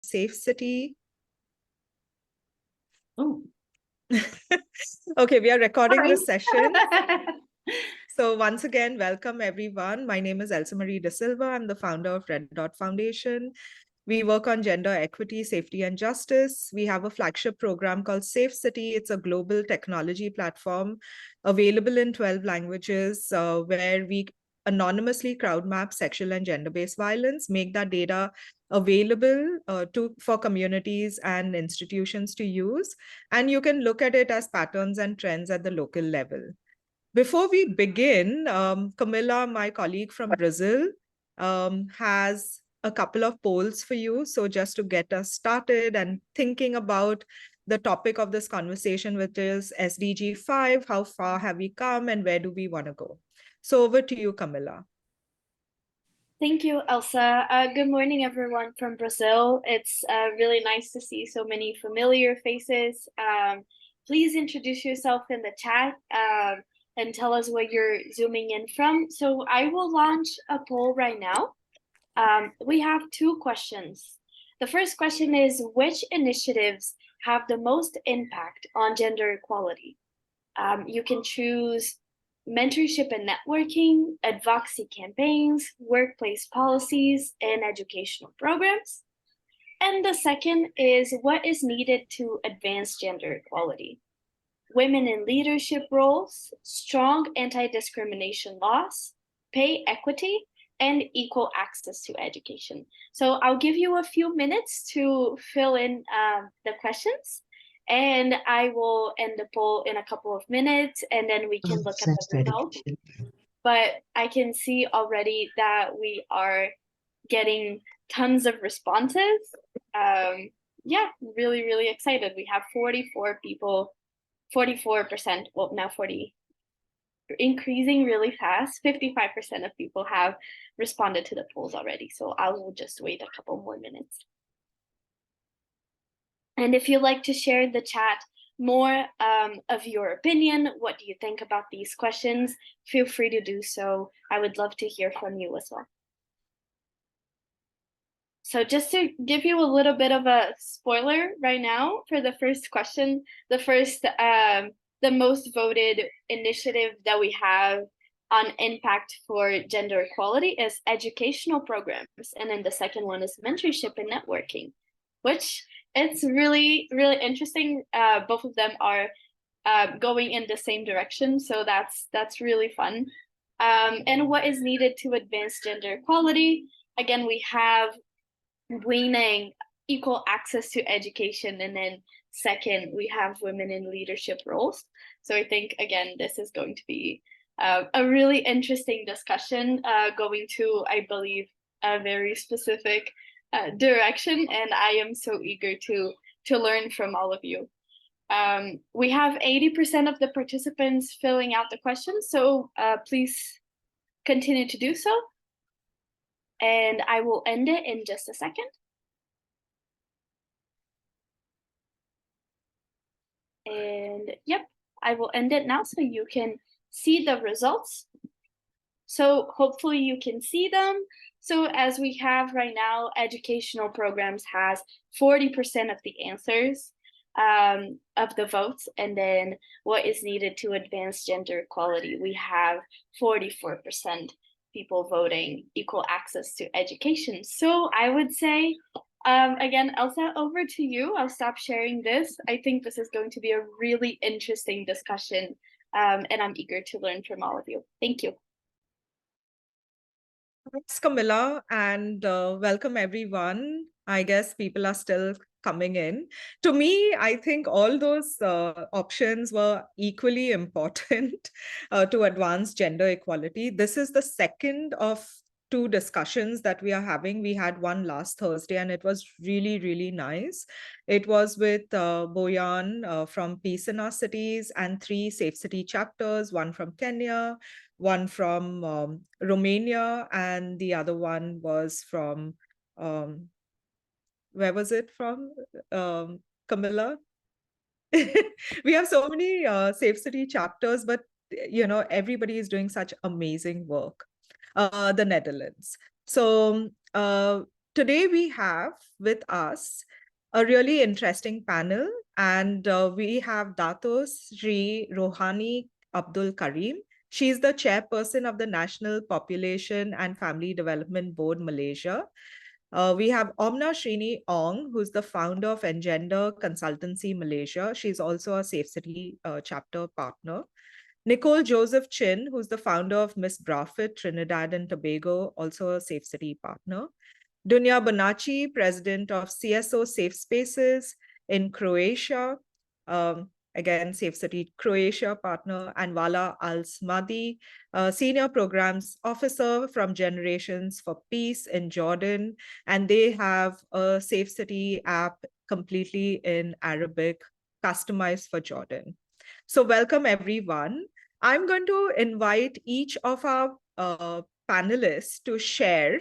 safe city. Oh. Okay, we are recording the session. So once again, welcome everyone. My name is ElsaMarie DSilva. I'm the founder of Red Dot Foundation. We work on gender equity, safety, and justice. We have a flagship program called Safe City. It's a global technology platform available in 12 languages where we anonymously crowd map sexual and gender-based violence, make that data available for communities and institutions to use. And you can look at it as patterns and trends at the local level. Before we begin, Camilla, my colleague from Brazil, has a couple of polls for you. So just to get us started and thinking about the topic of this conversation, which is SDG 5, how far have we come and where do we want to go? So over to you, Camilla. Thank you, Elsa. Good morning, everyone from Brazil. It's really nice to see so many familiar faces. Please introduce yourself in the chat and tell us where you're zooming in from. So I will launch a poll right now. We have two questions. The first question is, which initiatives have the most impact on gender equality? You can choose mentorship and networking, advocacy campaigns, workplace policies, and educational programs. And the second is, what is needed to advance gender equality? Women in leadership roles, strong anti-discrimination laws, pay equity, and equal access to education. So I'll give you a few minutes to fill in the questions. And I will end the poll in a couple of minutes, and then we can look at the results. But I can see already that we are getting tons of responses. Yeah, really, really excited. We have 44 people, 44%, well, now 40, increasing really fast. 55% of people have responded to the polls already. So I will just wait a couple more minutes. And if you'd like to share in the chat more of your opinion, what do you think about these questions? Feel free to do so. I would love to hear from you as well. So just to give you a little bit of a spoiler right now for the first question, the most voted initiative that we have on impact for gender equality is educational programs. And then the second one is mentorship and networking, which it's really, really interesting. Both of them are going in the same direction. So that's really fun. And what is needed to advance gender equality? Again, we have winning equal access to education. And then second, we have women in leadership roles. So I think, again, this is going to be a really interesting discussion going to, I believe, a very specific direction, and I am so eager to learn from all of you. We have 80% of the participants filling out the questions, so please continue to do so. And I will end it in just a second. And yep, I will end it now so you can see the results. So hopefully you can see them. So as we have right now, educational programs has 40% of the answers of the votes. And then what is needed to advance gender equality, we have 44% people voting equal access to education. So I would say, again, Elsa, over to you. I'll stop sharing this. I think this is going to be a really interesting discussion, and I'm eager to learn from all of you. Thank you. Thanks, Camilla, and welcome everyone. I guess people are still coming in. To me, I think all those options were equally important to advance gender equality. This is the second of two discussions that we are having. We had one last Thursday, and it was really, really nice. It was with Boyan from Peace in Our Cities and 3 Safe City chapters, one from Kenya, one from Romania, and the other one was from, where was it from, Camilla? We have so many Safe City chapters, but everybody is doing such amazing work. The Netherlands. So Today we have with us a really interesting panel, and we have Dato, Sri, Rohani, Abdul, Karim. She's the chairperson of the National Population and Family Development Board, Malaysia. We have Omna Sreeni Ong, who's the founder of Engender Consultancy, Malaysia. She's also a Safe City chapter partner. Nicole Joseph Chin, who's the founder of Miss Brafit, Trinidad and Tobago, also a Safe City partner. Dunja Bonacci, president of CSO Safe Spaces in Croatia, again, Safe City Croatia partner, and Vala Al Smadi, senior programs officer from Generations for Peace in Jordan. And they have a Safe City app completely in Arabic, customized for Jordan. So welcome, everyone. I'm going to invite each of our panelists to share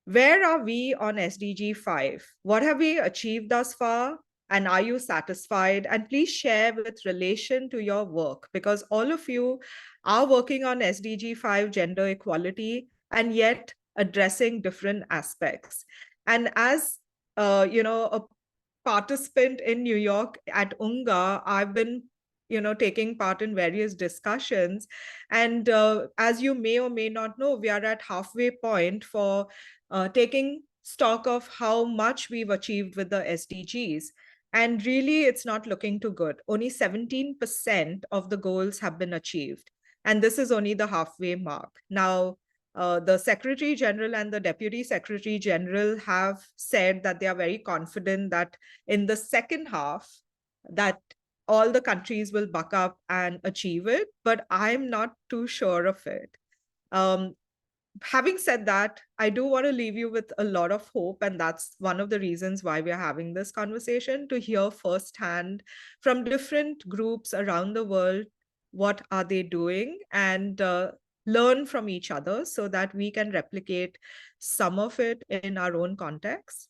where are we on SDG 5? What have we achieved thus far? And are you satisfied? And please share with relation to your work, because all of you are working on SDG 5 gender equality and yet addressing different aspects. And as a participant in New York at UNGA, I've been taking part in various discussions. And as you may or may not know, we are at halfway point for taking stock of how much we've achieved with the SDGs. And really, it's not looking too good. Only 17% of the goals have been achieved. And this is only the halfway mark. Now, the Secretary General and the Deputy Secretary General have said that they are very confident that in the second half, that all the countries will buck up and achieve it, but I'm not too sure of it. Having said that, I do want to leave you with a lot of hope, and that's one of the reasons why we're having this conversation, to hear firsthand from different groups around the world, what are they doing, and learn from each other so that we can replicate some of it in our own context.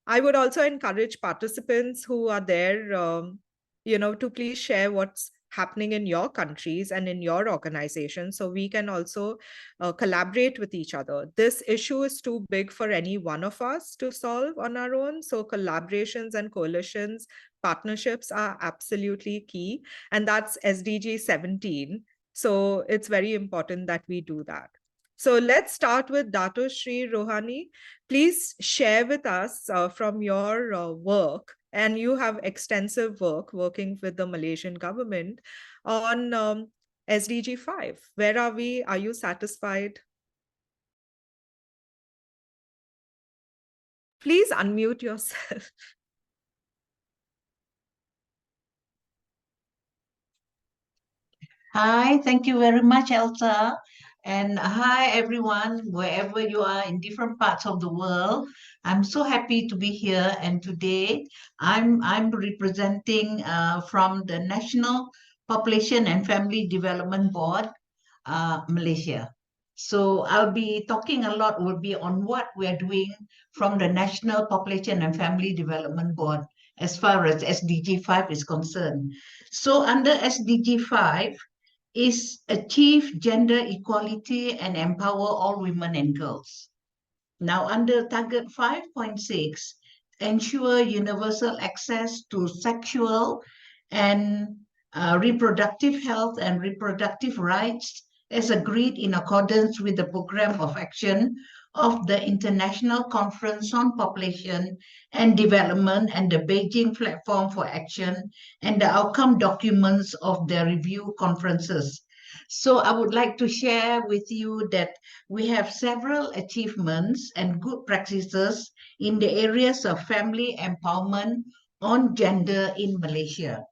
I would also encourage participants who are there, to please share what's happening in your countries and in your organization, so we can also collaborate with each other. This issue is too big for any one of us to solve on our own. So collaborations and coalitions, partnerships are absolutely key. And that's SDG 17. So it's very important that we do that. So let's start with Dato Sri Rohani. Please share with us from your work, and you have extensive work working with the Malaysian government on SDG 5. Where are we? Are you satisfied? Please unmute yourself. Hi, thank you very much, Elsa. And hi, everyone, wherever you are in different parts of the world. I'm so happy to be here. And today I'm representing from the National Population and Family Development Board, Malaysia. So I'll be talking a lot will be on what we are doing from the National Population and Family Development Board as far as SDG 5 is concerned. So under SDG 5, is achieve gender equality and empower all women and girls. Now, under target 5.6, ensure universal access to sexual and reproductive health and reproductive rights as agreed in accordance with the program of action of the International Conference on Population and Development and the Beijing Platform for Action and the outcome documents of the review conferences. So I would like to share with you that we have several achievements and good practices in the areas of family empowerment on gender in Malaysia.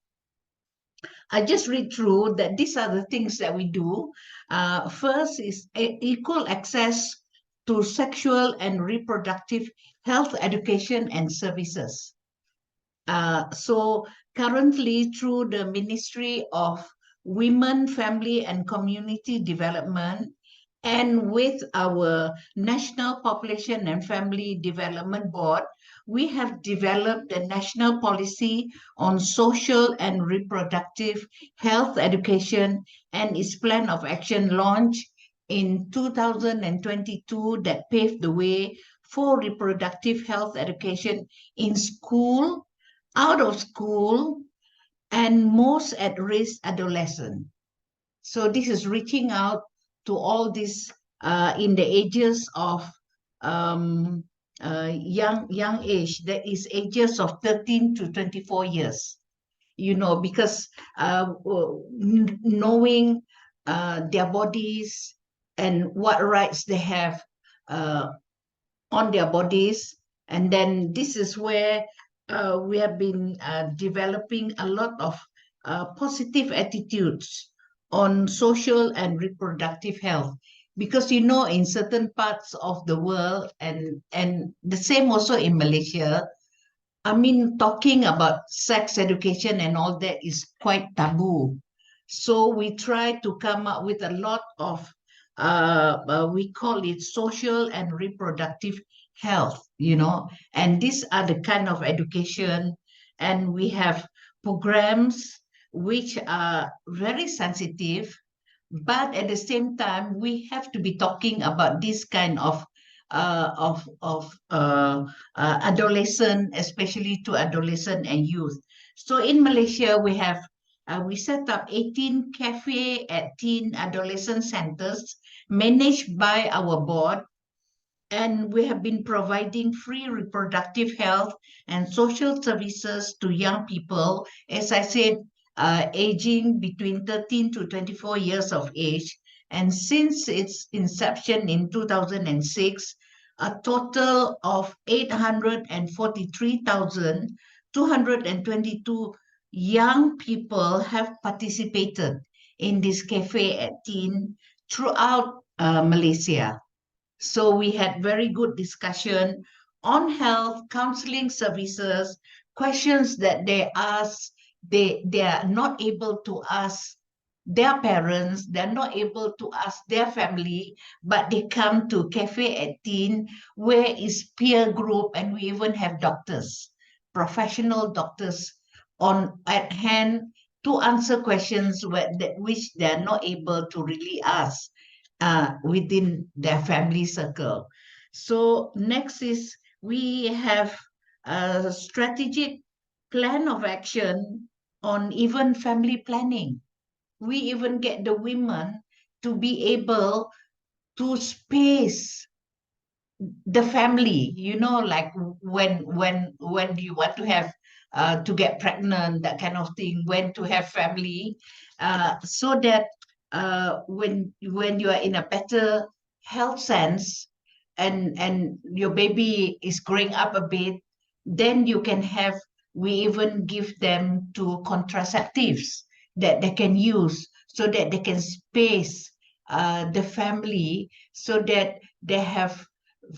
I just read through that these are the things that we do. First is equal access to sexual and reproductive health education and services. So currently through the Ministry of Women, Family and Community Development and with our National Population and Family Development Board, we have developed a national policy on social and reproductive health education and its plan of action launched in 2022 that paved the way for reproductive health education in school, out of school, and most at-risk adolescent. So this is reaching out to all these in the ages of young age, that is ages of 13 to 24 years, you know, because knowing their bodies and what rights they have on their bodies. And then this is where we have been developing a lot of positive attitudes on social and reproductive health, because you know, in certain parts of the world, and the same also in Malaysia, I mean, talking about sex education and all that is quite taboo. So we try to come up with a lot of we call it social and reproductive health, you know, and these are the kind of education, and we have programs which are very sensitive, but at the same time we have to be talking about this kind of adolescent, especially to adolescent and youth. So in Malaysia we set up 18 cafe at teen adolescent centers managed by our board, and we have been providing free reproductive health and social services to young people, as I said, aging between 13 to 24 years of age. And since its inception in 2006, a total of 843,222 young people have participated in this Cafe at Teen throughout Malaysia. So we had very good discussion on health, counseling services, questions that they ask, they are not able to ask their parents, they're not able to ask their family, but they come to Cafe at Teen, where is peer group, and we even have doctors, professional doctors at hand to answer questions which they're not able to really ask within their family circle. So next is we have a strategic plan of action on even family planning. We even get the women to be able to space the family, you know, like when you want to have to get pregnant, that kind of thing, when to have family, so that when you are in a better health sense, and your baby is growing up a bit, then you can have, we even give them to contraceptives that they can use so that they can space the family, so that they have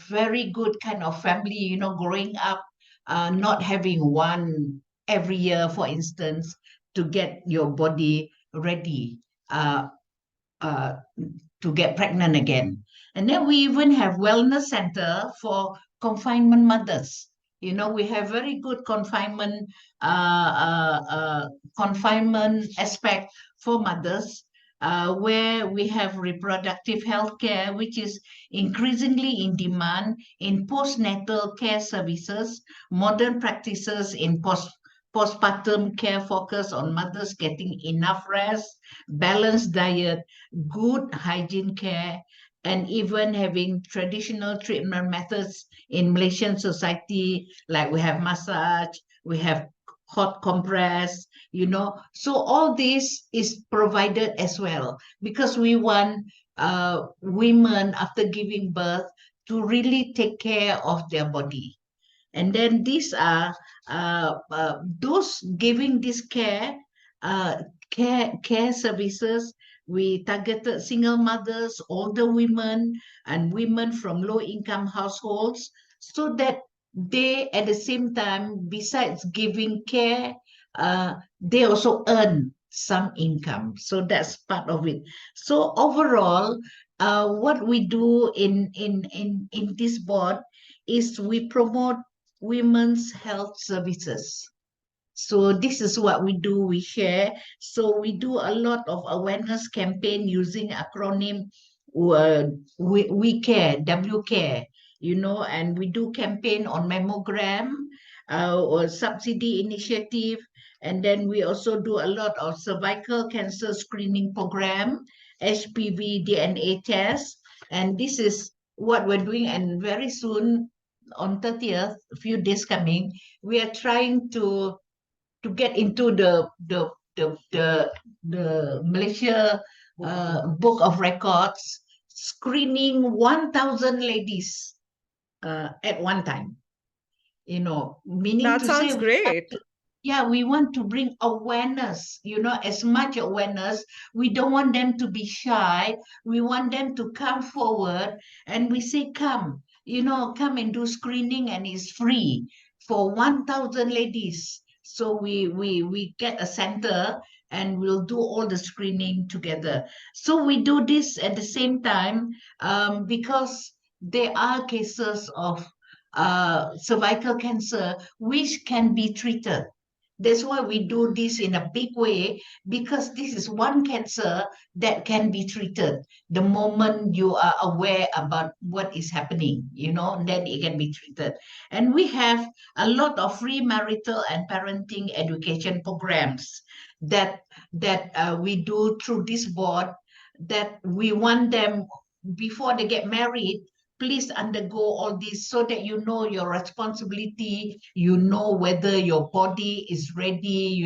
very good kind of family, you know, growing up, not having one every year, for instance, to get your body ready to get pregnant again. And then we even have wellness center for confinement mothers. You know, we have very good confinement aspect for mothers, where we have reproductive health care, which is increasingly in demand in postnatal care services, modern practices in postpartum care focus on mothers getting enough rest, balanced diet, good hygiene care, and even having traditional treatment methods in Malaysian society, like we have massage, we have hot compress, you know. So all this is provided as well, because we want women after giving birth to really take care of their body. And then these are those giving this care services. We targeted single mothers, older women, and women from low-income households, so that they, at the same time, besides giving care, they also earn some income. So that's part of it. So overall, what we do in this board is we promote women's health services. So this is what we do, we share. So we do a lot of awareness campaign using acronym We Care, W Care, and we do campaign on mammogram or subsidy initiative. And then we also do a lot of cervical cancer screening program, HPV DNA test. And this is what we're doing. And very soon, on 30th, a few days coming, we are trying to get into the Malaysia Book of Records, screening 1,000 ladies at one time. Meaning That to sounds say, great. we want to bring awareness, as much awareness. We don't want them to be shy. We want them to come forward, and we say, come and do screening, and it's free for 1,000 ladies. So we get a center, and we'll do all the screening together. So we do this at the same time, because there are cases of cervical cancer which can be treated. That's why we do this in a big way, because this is one cancer that can be treated the moment you are aware about what is happening, then it can be treated. And we have a lot of free marital and parenting education programs that we do through this board, that we want them, before they get married, please undergo all this, so that you know your responsibility, whether your body is ready,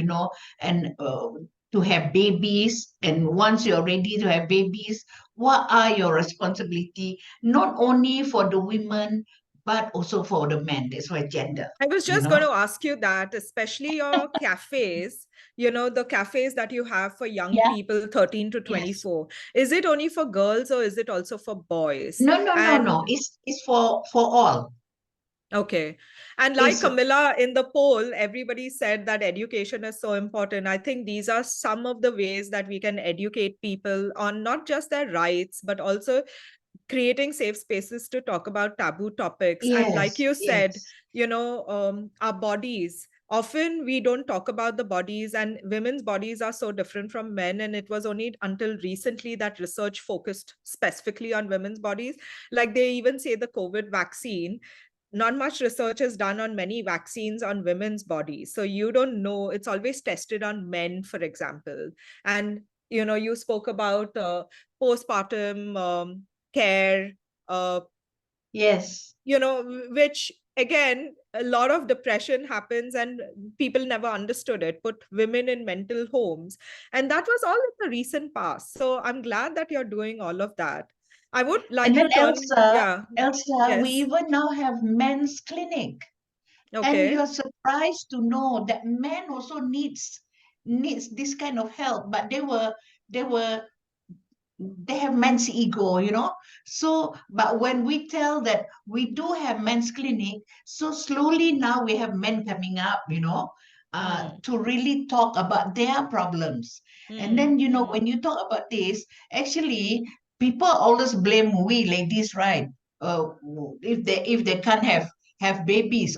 and to have babies. And once you're ready to have babies, what are your responsibility, not only for the women, but also for the men. That's why gender. I was just going to ask you that, especially your cafes, the cafes that you have for young Yeah. people, 13 to 24. Yes. Is it only for girls or is it also for boys? No. It's for all. Okay. And like Camilla, in the poll, everybody said that education is so important. I think these are some of the ways that we can educate people on not just their rights, but also creating safe spaces to talk about taboo topics. Yes, and like you said, yes. Our bodies, often we don't talk about the bodies, and women's bodies are so different from men. And it was only until recently that research focused specifically on women's bodies. Like they even say the COVID vaccine, not much research is done on many vaccines on women's bodies. So you don't know, it's always tested on men, for example. And, you spoke about postpartum care, yes, which again, a lot of depression happens and people never understood it, put women in mental homes. And that was all in the recent past. So I'm glad that you're doing all of that. I would like and then to turn, Elsa, yes. we even now have men's clinic. Okay. And you're surprised to know that men also needs this kind of help, but they have men's ego, So, but when we tell that we do have men's clinic, so slowly now we have men coming up, to really talk about their problems. And then, when you talk about this, actually, people always blame we ladies, right? If they can't have babies,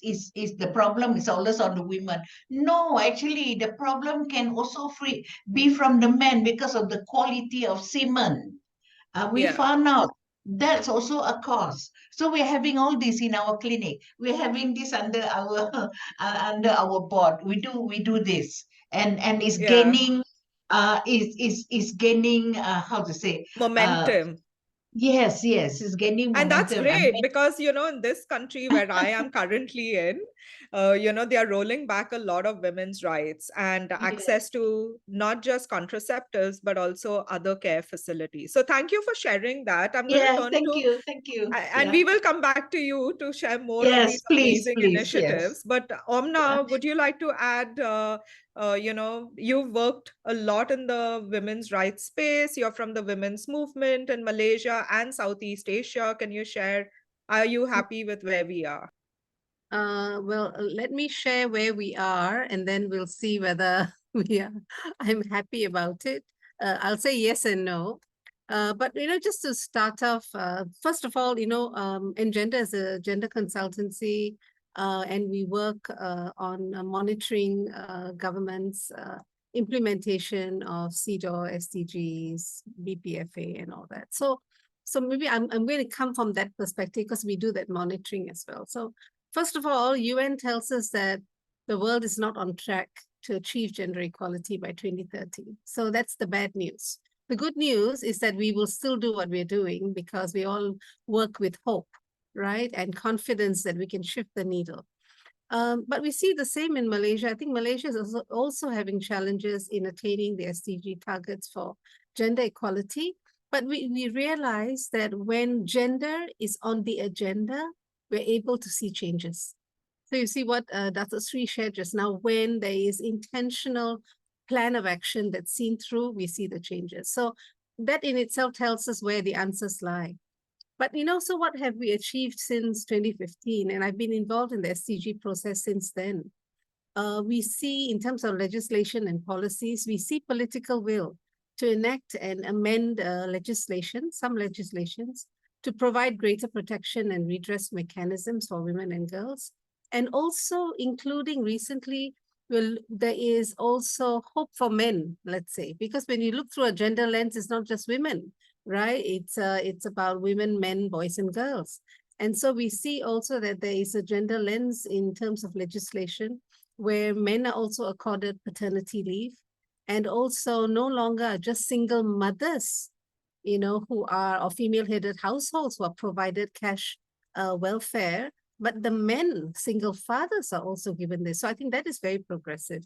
is the problem is always on the women. No, actually, the problem can also be from the men, because of the quality of semen. We found out that's also a cause. So we're having all this in our clinic. We're having this under our under our board. We do this, and it's gaining is gaining how to say momentum. Yes, it's gaining momentum. And that's great because, in this country where I am currently in, they are rolling back a lot of women's rights and access to not just contraceptives, but also other care facilities. So thank you for sharing that. I'm going to turn to... Thank you. And we will come back to you to share more of these amazing initiatives. Yes. But Omna, would you like to add, you've worked a lot in the women's rights space. You're from the women's movement in Malaysia and Southeast Asia. Can you share, are you happy with where we are? Well, let me share where we are, and then we'll see whether I'm happy about it. I'll say yes and no. But, just to start off, first of all, Engender is a gender consultancy, and we work on monitoring government's implementation of CEDAW, SDGs, BPFA, and all that. So So maybe I'm going to come from that perspective because we do that monitoring as well. So first of all, UN tells us that the world is not on track to achieve gender equality by 2030. So that's the bad news. The good news is that we will still do what we're doing because we all work with hope, right? And confidence that we can shift the needle. But we see the same in Malaysia. I think Malaysia is also having challenges in attaining the SDG targets for gender equality. But we realize that when gender is on the agenda, we're able to see changes. So you see what Dato Sri shared just now, when there is intentional plan of action that's seen through, we see the changes. So that in itself tells us where the answers lie. But so what have we achieved since 2015? And I've been involved in the SDG process since then. We see in terms of legislation and policies, we see political will to enact and amend legislation, some legislations, to provide greater protection and redress mechanisms for women and girls. And also including recently, well, there is also hope for men, let's say, because when you look through a gender lens, it's not just women, right? It's about women, men, boys, and girls. And so we see also that there is a gender lens in terms of legislation where men are also accorded paternity leave, and also no longer just single mothers, who are, or female-headed households who are provided cash welfare, but the men, single fathers, are also given this. So I think that is very progressive.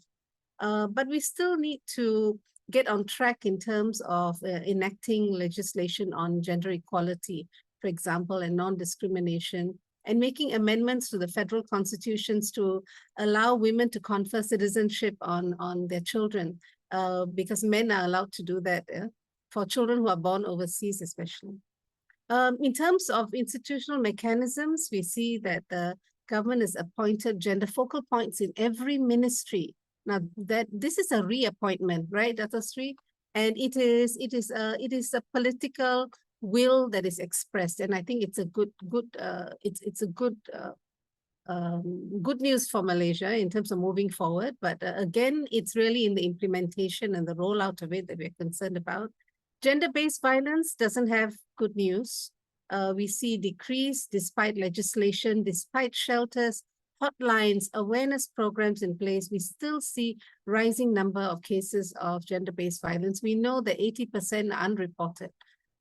But we still need to get on track in terms of enacting legislation on gender equality, for example, and non-discrimination, and making amendments to the federal constitutions to allow women to confer citizenship on their children, because men are allowed to do that for children who are born overseas, especially. In terms of institutional mechanisms, we see that the government has appointed gender focal points in every ministry. Now that this is a reappointment, right, Dato Sri? And it is a political will that is expressed, and I think it's a good news for Malaysia in terms of moving forward. But again, it's really in the implementation and the rollout of it that we're concerned about. Gender-based violence doesn't have good news. We see decrease despite legislation, despite shelters, hotlines, awareness programs in place. We still see rising number of cases of gender-based violence. We know that 80% are unreported,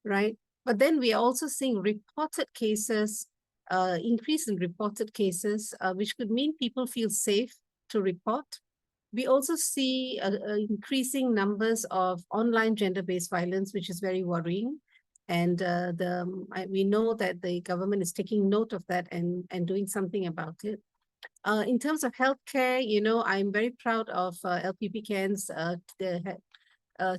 right? But then we are also seeing reported cases, increase in reported cases, which could mean people feel safe to report. We also see increasing numbers of online gender-based violence, which is very worrying. And we know that the government is taking note of that and doing something about it. In terms of healthcare, I'm very proud of LPP Cairns, the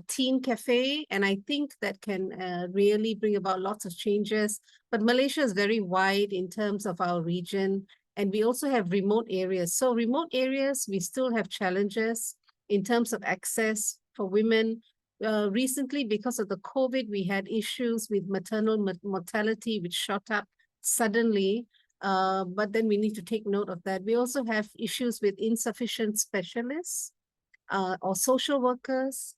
teen cafe, and I think that can really bring about lots of changes. But Malaysia is very wide in terms of our region, and we also have remote areas. So remote areas, we still have challenges in terms of access for women. Recently, because of the COVID, we had issues with maternal mortality, which shot up suddenly. But then we need to take note of that. We also have issues with insufficient specialists or social workers.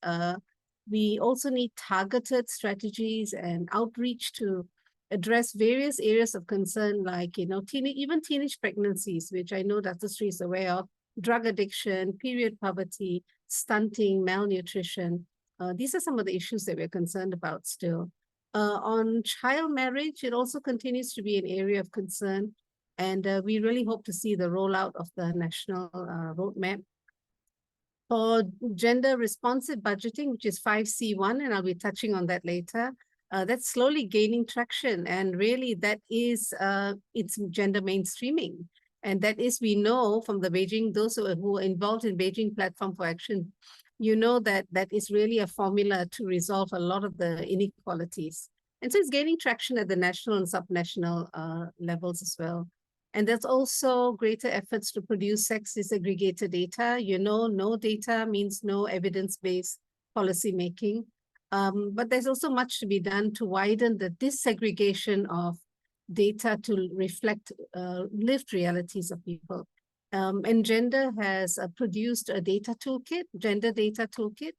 We also need targeted strategies and outreach to address various areas of concern, like, even teenage pregnancies, which I know Dr. Sri is aware of, drug addiction, period poverty, stunting, malnutrition. These are some of the issues that we're concerned about still. On child marriage, it also continues to be an area of concern, and we really hope to see the rollout of the national roadmap. For gender responsive budgeting, which is 5C1, and I'll be touching on that later, that's slowly gaining traction, and really that is it's gender mainstreaming. And that is, we know from the Beijing, those who are involved in Beijing Platform for Action, that that is really a formula to resolve a lot of the inequalities. And so it's gaining traction at the national and subnational levels as well. And there's also greater efforts to produce sex disaggregated data. No data means no evidence-based policy making. But there's also much to be done to widen the disaggregation of data to reflect lived realities of people. Engender has produced a data toolkit, gender data toolkit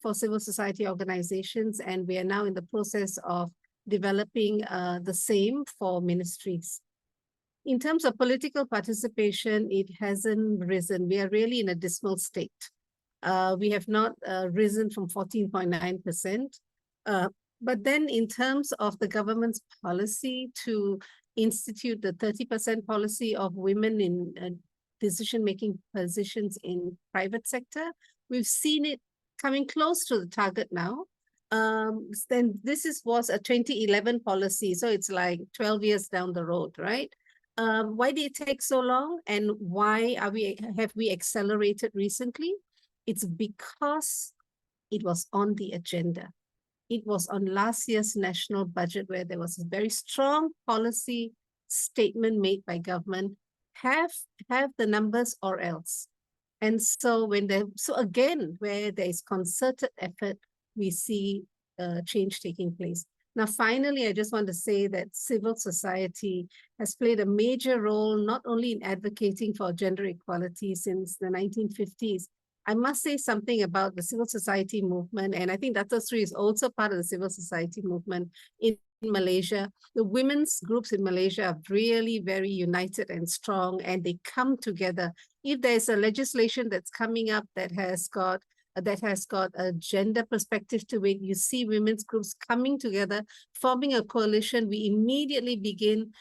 for civil society organizations, and we are now in the process of developing the same for ministries. In terms of political participation, it hasn't risen. We are really in a dismal state. We have not risen from 14.9%. But then in terms of the government's policy to institute the 30% policy of women in decision-making positions in private sector, we've seen it coming close to the target now. Then this was a 2011 policy, so it's like 12 years down the road, right? Why did it take so long, and why have we accelerated recently? It's because it was on the agenda. It was on last year's national budget where there was a very strong policy statement made by government, have the numbers or else. And so so again, where there is concerted effort, we see change taking place. Now, finally, I just want to say that civil society has played a major role, not only in advocating for gender equality since the 1950s. I must say something about the civil society movement, and I think Dato Sri is also part of the civil society movement in Malaysia. The women's groups in Malaysia are really very united and strong, and they come together. If there's a legislation that's coming up that has got a gender perspective to it, you see women's groups coming together, forming a coalition. We immediately begin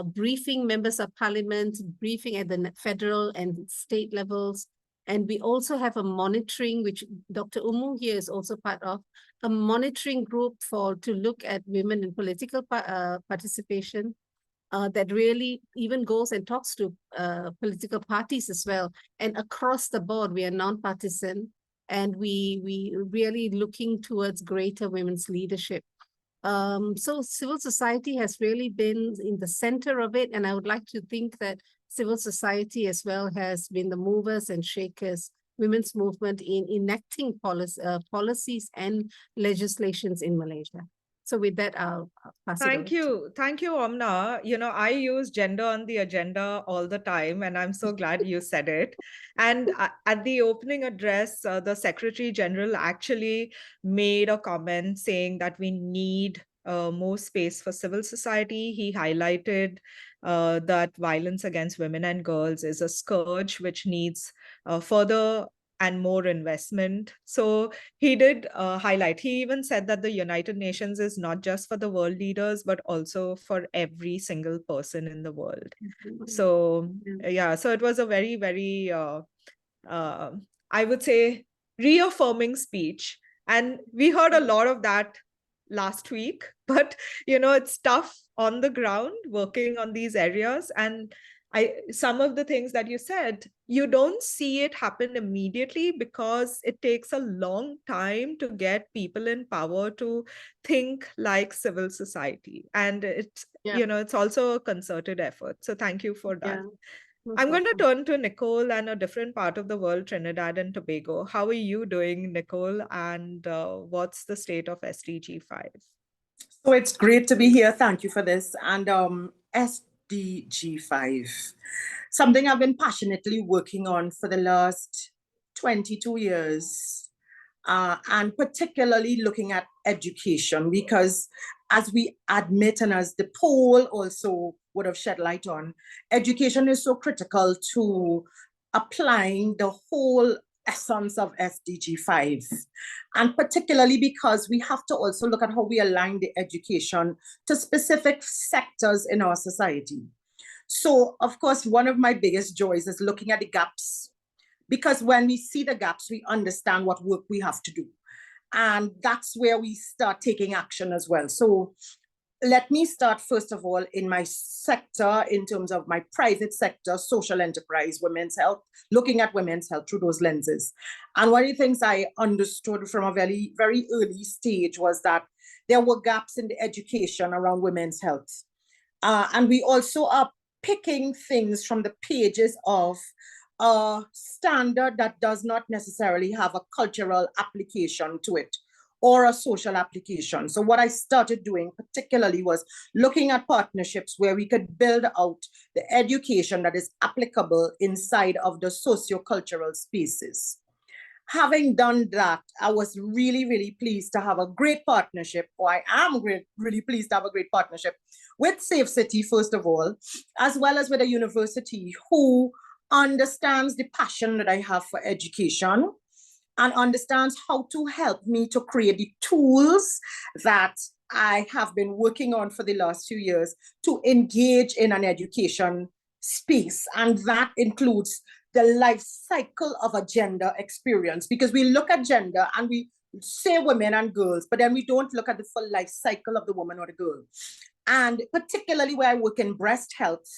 briefing members of parliament, briefing at the federal and state levels. And we also have a monitoring, which Dr. Umu here is also part of, a monitoring group to look at women in political participation that really even goes and talks to political parties as well. And across the board, we are non-partisan, and we really looking towards greater women's leadership. So civil society has really been in the center of it, and I would like to think that civil society as well has been the movers and shakers, women's movement in enacting policies and legislations in Malaysia. So with that, I'll pass it over. Thank you, Omna. You know, I use gender on the agenda all the time, and I'm so glad you said it. And at the opening address, the Secretary General actually made a comment saying that we need more space for civil society. He highlighted that violence against women and girls is a scourge which needs further and more investment. So he did highlight, he even said that the United Nations is not just for the world leaders, but also for every single person in the world. So yeah, so it was a very, very, I would say, reaffirming speech. And we heard a lot of that last week, but you know, it's tough on the ground working on these areas. And some of the things that you said, you don't see it happen immediately because it takes a long time to get people in power to think like civil society. And it's, you know, it's also a concerted effort. So thank you for that. I'm going to turn to Nicole and a different part of the world, Trinidad and Tobago. How are you doing, Nicole? And what's the state of SDG 5? So it's great to be here. Thank you for this. And SDG 5, something I've been passionately working on for the last 22 years, and particularly looking at education, because as we admit, and as the poll also would have shed light on, education is so critical to applying the whole essence of SDG 5, and particularly because we have to also look at how we align the education to specific sectors in our society. So, of course, one of my biggest joys is looking at the gaps, because when we see the gaps, we understand what work we have to do. And that's where we start taking action as well. So let me start, first of all, in my sector, in terms of my private sector, social enterprise, women's health, looking at women's health through those lenses. And one of the things I understood from a very, very early stage was that there were gaps in the education around women's health. And we also are picking things from the pages of a standard that does not necessarily have a cultural application to it or a social application. So what I started doing particularly was looking at partnerships where we could build out the education that is applicable inside of the socio-cultural spaces. Having done that, I was really, really pleased to have a great partnership, or I am really pleased to have a great partnership with Safe City, first of all, as well as with a university who understands the passion that I have for education and understands how to help me to create the tools that I have been working on for the last few years to engage in an education space. And that includes the life cycle of a gender experience, because we look at gender and we say women and girls, but then we don't look at the full life cycle of the woman or the girl. And particularly where I work in breast health,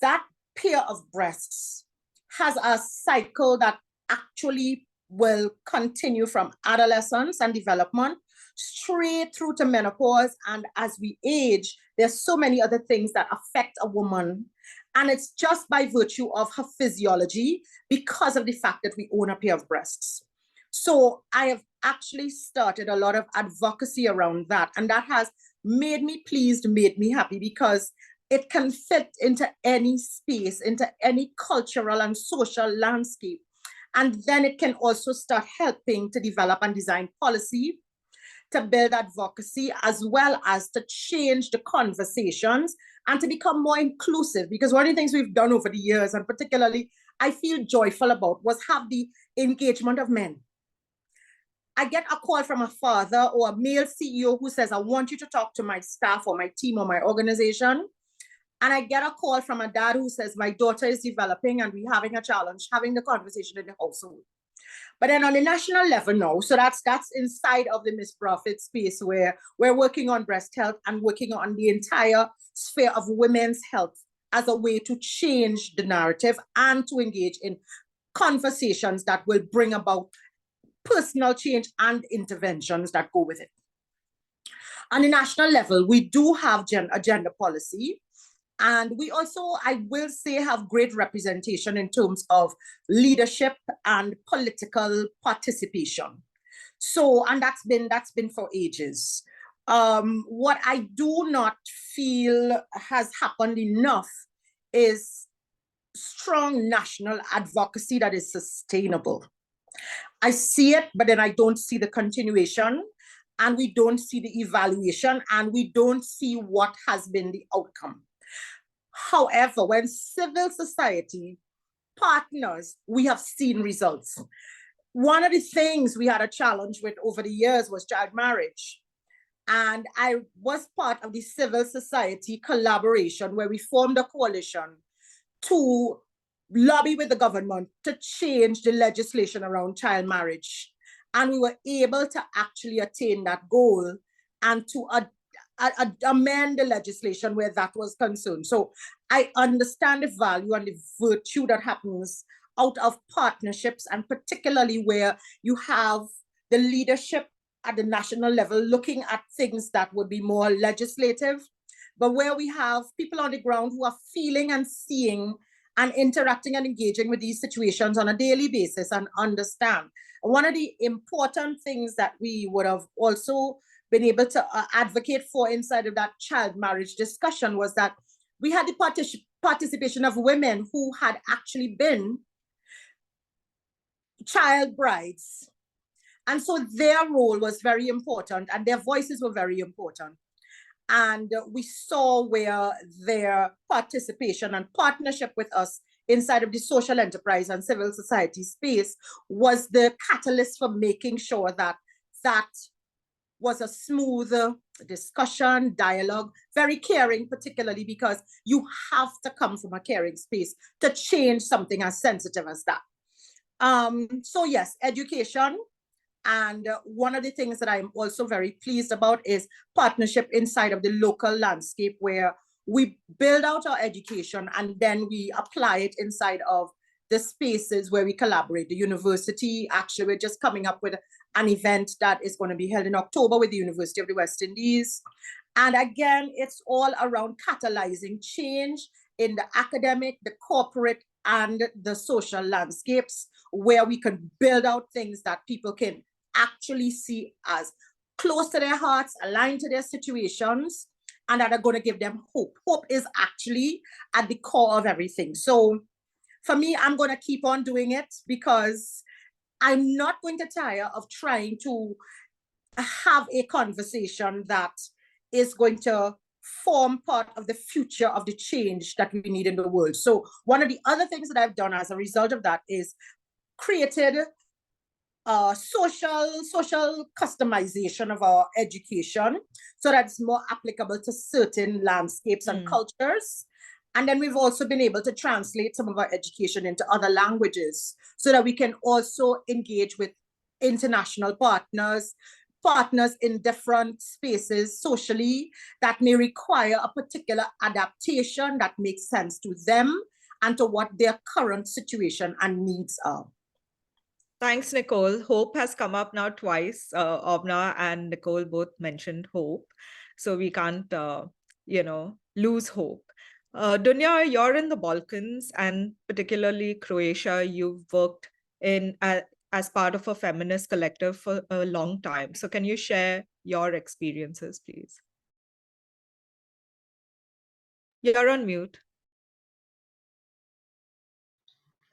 that pair of breasts has a cycle that actually will continue from adolescence and development straight through to menopause. And as we age, there's so many other things that affect a woman. And it's just by virtue of her physiology, because of the fact that we own a pair of breasts. So I have actually started a lot of advocacy around that. And that has made me pleased, made me happy, because it can fit into any space, into any cultural and social landscape. And then it can also start helping to develop and design policy, to build advocacy, as well as to change the conversations and to become more inclusive. Because one of the things we've done over the years, and particularly I feel joyful about, was have the engagement of men. I get a call from a father or a male CEO who says, I want you to talk to my staff or my team or my organization. And I get a call from a dad who says, my daughter is developing and we're having a challenge, having the conversation in the household. But then on the national level now, so that's inside of the Miss Brafit space, where we're working on breast health and working on the entire sphere of women's health as a way to change the narrative and to engage in conversations that will bring about personal change and interventions that go with it. On the national level, we do have a gender policy. And we also, I will say, have great representation in terms of leadership and political participation. So, and that's been for ages. What I do not feel has happened enough is strong national advocacy that is sustainable. I see it, but then I don't see the continuation, and we don't see the evaluation, and we don't see what has been the outcome. However, when civil society partners, we have seen results. One of the things we had a challenge with over the years was child marriage. And I was part of the civil society collaboration where we formed a coalition to lobby with the government to change the legislation around child marriage. And we were able to actually attain that goal and to amend the legislation where that was concerned. So I understand the value and the virtue that happens out of partnerships, and particularly where you have the leadership at the national level looking at things that would be more legislative, but where we have people on the ground who are feeling and seeing and interacting and engaging with these situations on a daily basis and understand. One of the important things that we would have also been able to advocate for inside of that child marriage discussion was that we had the participation of women who had actually been child brides. And so their role was very important and their voices were very important. And we saw where their participation and partnership with us inside of the social enterprise and civil society space was the catalyst for making sure that that was a smooth discussion, dialogue, very caring, particularly because you have to come from a caring space to change something as sensitive as that. So yes, education. And one of the things that I'm also very pleased about is partnership inside of the local landscape, where we build out our education and then we apply it inside of the spaces where we collaborate. The university, actually, we're just coming up with an event that is going to be held in October with the University of the West Indies. And again, it's all around catalyzing change in the academic, the corporate, and the social landscapes, where we can build out things that people can actually see as close to their hearts, aligned to their situations, and that are going to give them hope. Hope is actually at the core of everything. So for me, I'm going to keep on doing it because I'm not going to tire of trying to have a conversation that is going to form part of the future of the change that we need in the world. So one of the other things that I've done as a result of that is created social customization of our education so that it's more applicable to certain landscapes and cultures. And then we've also been able to translate some of our education into other languages so that we can also engage with international partners in different spaces socially that may require a particular adaptation that makes sense to them and to what their current situation and needs are. Thanks, Nicole. Hope has come up now twice. Obna and Nicole both mentioned hope. So we can't, lose hope. Dunja, you're in the Balkans and particularly Croatia. You've worked in as part of a feminist collective for a long time. So can you share your experiences, please? You're on mute.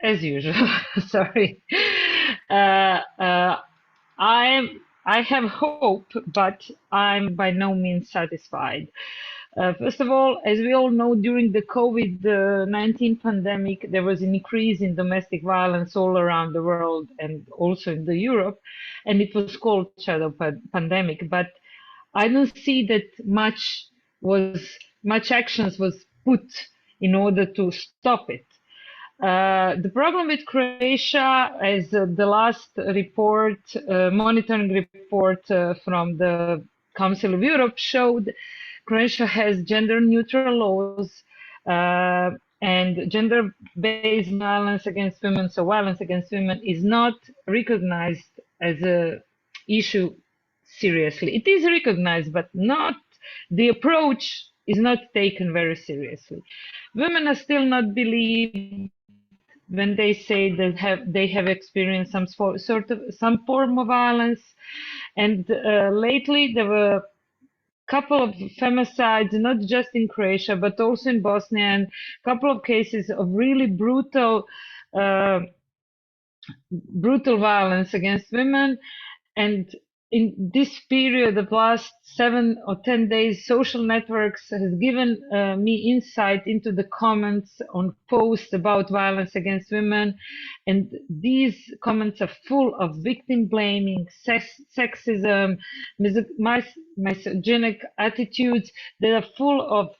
As usual, sorry. I have hope, but I'm by no means satisfied. First of all, as we all know, during the COVID-19 pandemic, there was an increase in domestic violence all around the world and also in the Europe, and it was called shadow pandemic. But I don't see that much actions was put in order to stop it. The problem with Croatia, as the last report, monitoring report from the Council of Europe showed, Croatia has gender-neutral laws and gender-based violence against women. So violence against women is not recognized as an issue seriously. It is recognized, but not the approach is not taken very seriously. Women are still not believed when they say that they have experienced some form of violence, and lately there were a couple of femicides, not just in Croatia but also in Bosnia, and a couple of cases of really brutal violence against women. And in this period of last 7 or 10 days, social networks has given me insight into the comments on posts about violence against women. And these comments are full of victim blaming, sexism, misogynic attitudes that are full of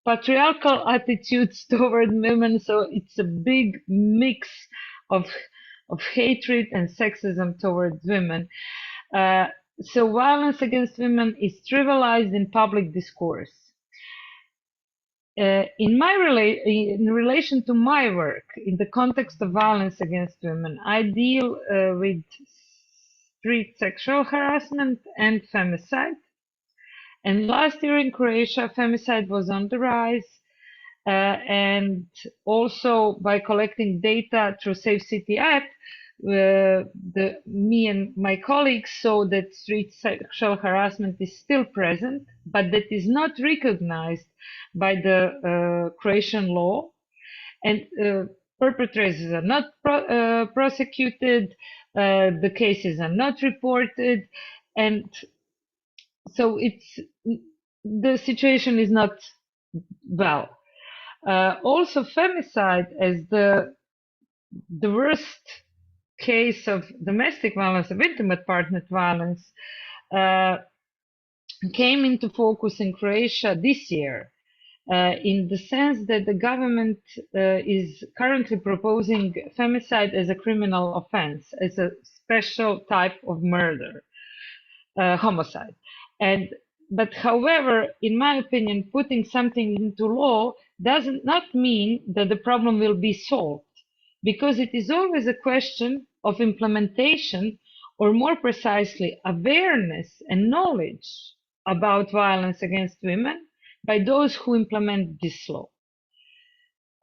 patriarchal attitudes toward women. So it's a big mix of hatred and sexism towards women. So violence against women is trivialized in public discourse. In relation to my work, in the context of violence against women, I deal with street sexual harassment and femicide. And last year in Croatia, femicide was on the rise. And also by collecting data through Safe City app, me and my colleagues saw that street sexual harassment is still present, but that is not recognized by the Croatian law, and perpetrators are not prosecuted, the cases are not reported, and so the situation is not well. Also, femicide as the worst case of domestic violence, of intimate partner violence, came into focus in Croatia this year, in the sense that the government is currently proposing femicide as a criminal offense, as a special type of murder, homicide. But however, in my opinion, putting something into law does not mean that the problem will be solved, because it is always a question of implementation, or more precisely, awareness and knowledge about violence against women by those who implement this law.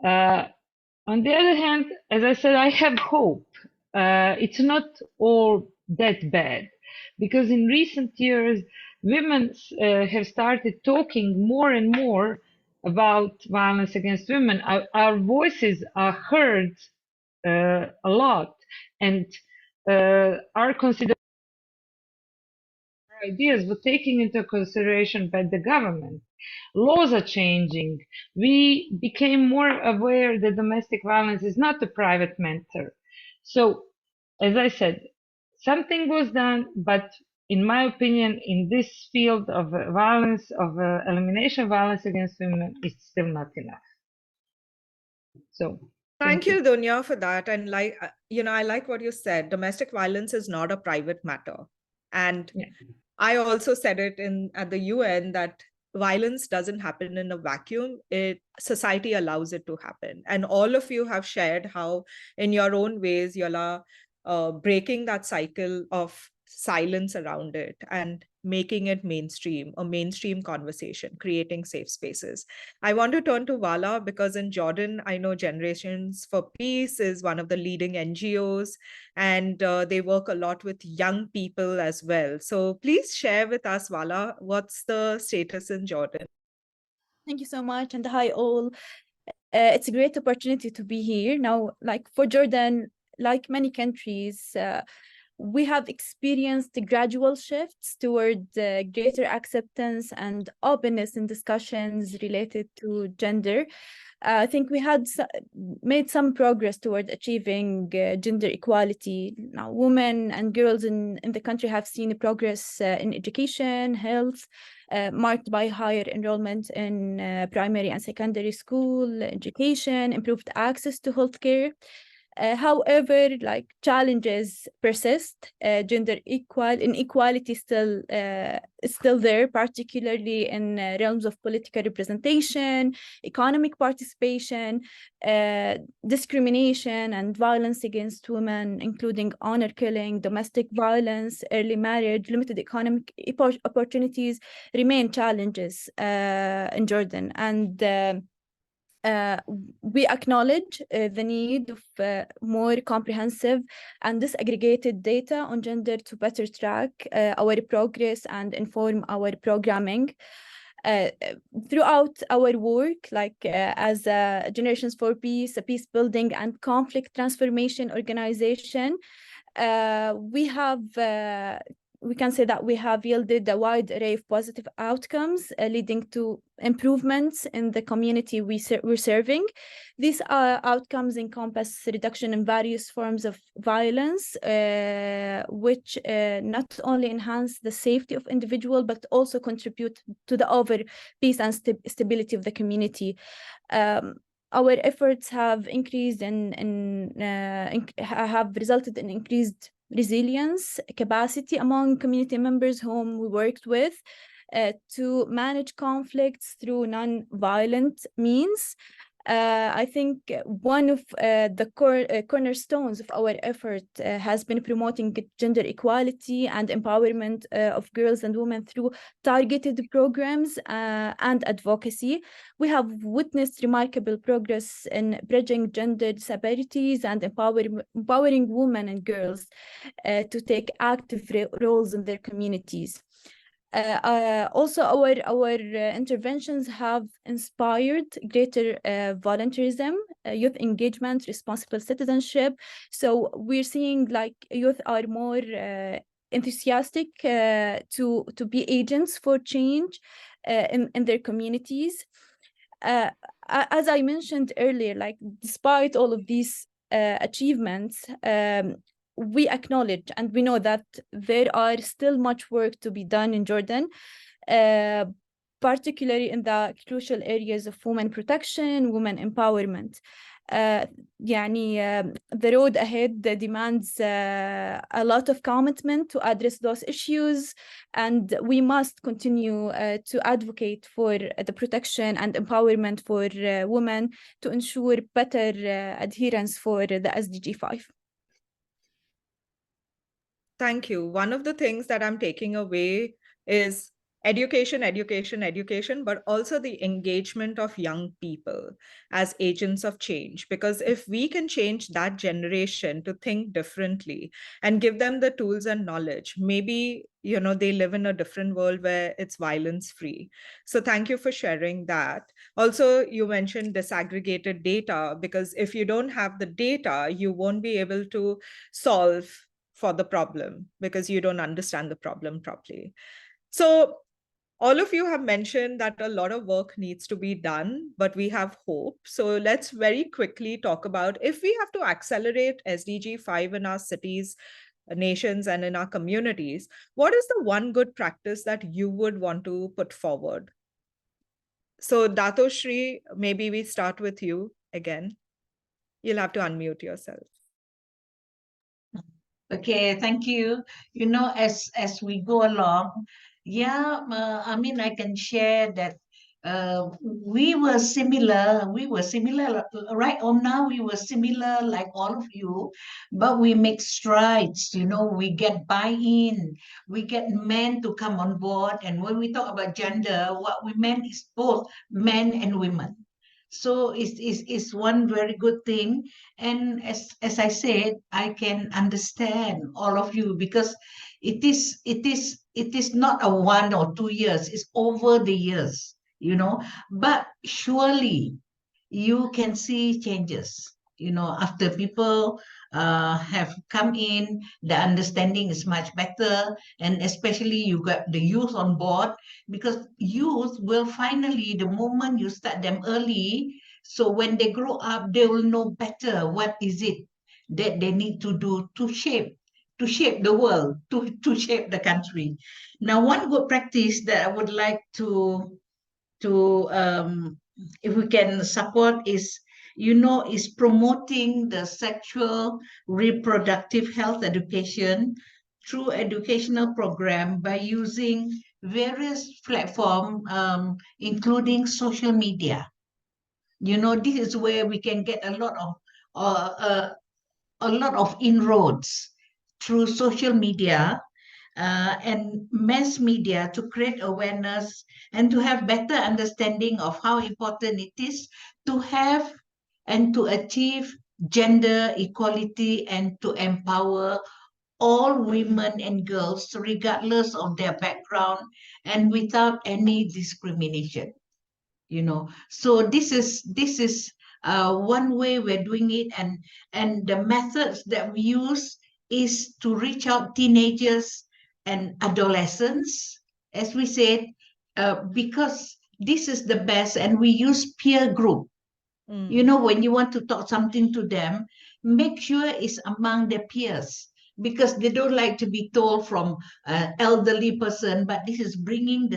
On the other hand, as I said, I have hope. It's not all that bad, because in recent years, women have started talking more and more about violence against women. Our voices are heard a lot, and are considered ideas, but taking into consideration by the government. Laws are changing. We became more aware that domestic violence is not a private matter. So, as I said, something was done, but in my opinion, in this field of violence, of elimination of violence against women, it's still not enough. So, Thank you, Dunja, for that. And I like what you said. Domestic violence is not a private matter. And yeah. I also said it at the UN that violence doesn't happen in a vacuum. Society allows it to happen. And all of you have shared how, in your own ways, you're breaking that cycle of silence around it and making it mainstream, a mainstream conversation, creating safe spaces. I want to turn to Vala because in Jordan, I know Generations for Peace is one of the leading NGOs, and they work a lot with young people as well. So please share with us, Vala, what's the status in Jordan? Thank you so much, and hi all. It's a great opportunity to be here. Now, like for Jordan, like many countries, we have experienced gradual shifts toward greater acceptance and openness in discussions related to gender. I think we had made some progress toward achieving gender equality. Now, women and girls in the country have seen progress in education, health, marked by higher enrollment in primary and secondary school education, improved access to healthcare. However, like challenges persist. Gender inequality still is still there, particularly in realms of political representation, economic participation, discrimination, and violence against women, including honor killing, domestic violence, early marriage, limited economic opportunities, remain challenges in Jordan. And we acknowledge the need of more comprehensive and disaggregated data on gender to better track our progress and inform our programming. Throughout our work, like as Generations for Peace, a peace building and conflict transformation organization, we can say that we have yielded a wide array of positive outcomes leading to improvements in the community we're serving. These outcomes encompass reduction in various forms of violence, which not only enhance the safety of individuals, but also contribute to the overall peace and stability of the community. Our efforts have have resulted in increased resilience, capacity among community members whom we worked with to manage conflicts through non-violent means. I think one of the cornerstones of our effort has been promoting gender equality and empowerment of girls and women through targeted programs and advocacy. We have witnessed remarkable progress in bridging gender disparities and empowering women and girls to take active roles in their communities. Also, our interventions have inspired greater volunteerism, youth engagement, responsible citizenship. So we're seeing like youth are more enthusiastic to be agents for change in their communities. As I mentioned earlier, like despite all of these achievements, we acknowledge and we know that there are still much work to be done in Jordan, particularly in the crucial areas of women protection, women empowerment. The road ahead demands a lot of commitment to address those issues, and we must continue to advocate for the protection and empowerment for women to ensure better adherence for the SDG 5. Thank you. One of the things that I'm taking away is education, education, education, but also the engagement of young people as agents of change. Because if we can change that generation to think differently and give them the tools and knowledge, maybe, they live in a different world where it's violence free. So thank you for sharing that. Also, you mentioned disaggregated data, because if you don't have the data, you won't be able to solve for the problem because you don't understand the problem properly. So all of you have mentioned that a lot of work needs to be done, but we have hope. So let's very quickly talk about if we have to accelerate SDG 5 in our cities, nations, and in our communities, what is the one good practice that you would want to put forward? So Dato Shri, maybe we start with you again. You'll have to unmute yourself. Okay, thank you. You know, as we go along, yeah, I mean, I can share that we were similar. Right on now, we were similar like all of you, but we make strides. You know, we get buy-in, we get men to come on board. And when we talk about gender, what we meant is both men and women. So it's one very good thing. And as I said, I can understand all of you because it is not a 1 or 2 years, it's over the years, you know. But surely you can see changes, you know, after people have come in, the understanding is much better, and especially you got the youth on board, because youth will finally, the moment you start them early, so when they grow up, they will know better what is it that they need to do to shape the world, to shape the country. Now, one good practice that I would like to if we can support is, you know, is promoting the sexual reproductive health education through educational program by using various platforms, including social media. You know, this is where we can get a lot of inroads through social media and mass media to create awareness and to have better understanding of how important it is to have and to achieve gender equality and to empower all women and girls regardless of their background and without any discrimination, you know. So this is one way we're doing it, and the methods that we use is to reach out teenagers and adolescents, as we said, because this is the best, and we use peer group. You know, when you want to talk something to them, make sure it's among their peers, because they don't like to be told from an elderly person, but this is bringing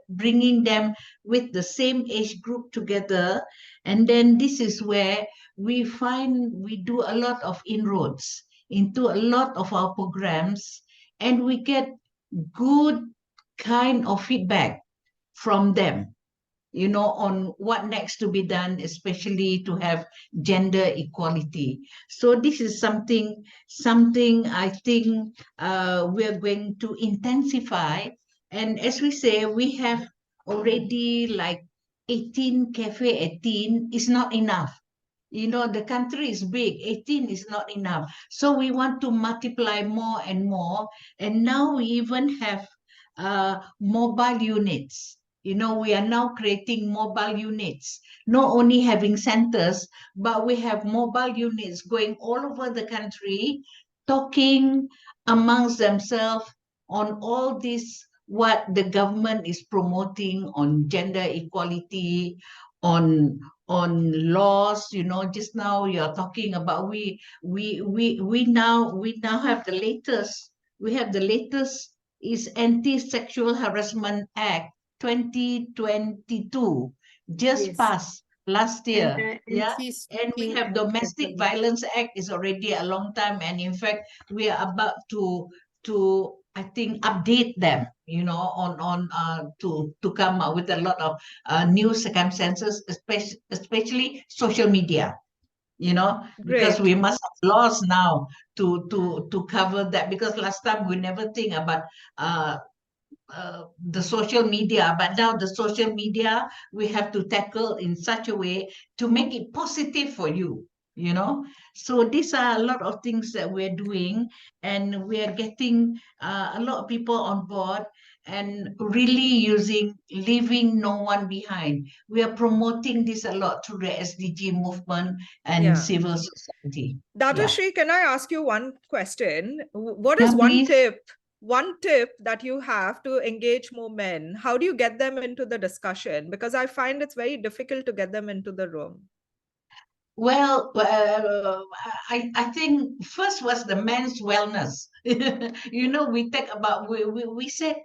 bringing them with the same age group together. And then this is where we find we do a lot of inroads into a lot of our programs, and we get good kind of feedback from them, you know, on what next to be done, especially to have gender equality. So this is something I think we're going to intensify. And as we say, we have already like 18 Cafe 18 is not enough. You know, the country is big, 18 is not enough. So we want to multiply more and more. And now we even have mobile units. You know, we are now creating mobile units, not only having centers, but we have mobile units going all over the country, talking amongst themselves on all this, what the government is promoting on gender equality, on laws. You know, just now you're talking about we now have the latest. We have the latest is Anti-Sexual Harassment Act 2022, just Yes. passed last year. And And we have Domestic Violence Act is already a long time, and in fact we are about to I think update them, you know, on to come up with a lot of new circumstances, especially social media, you know. Great. Because we must have laws now to cover that, because last time we never think about the social media, but now the social media we have to tackle in such a way to make it positive for you, you know. So these are a lot of things that we're doing, and we're getting a lot of people on board and really leaving no one behind. We are promoting this a lot through the SDG movement and Yeah. civil society. Dato Yeah. Sri, can I ask you one question? What Yeah, is please. one tip that you have to engage more men? How do you get them into the discussion? Because I find it's very difficult to get them into the room. Well, I think first was the men's wellness. You know, we said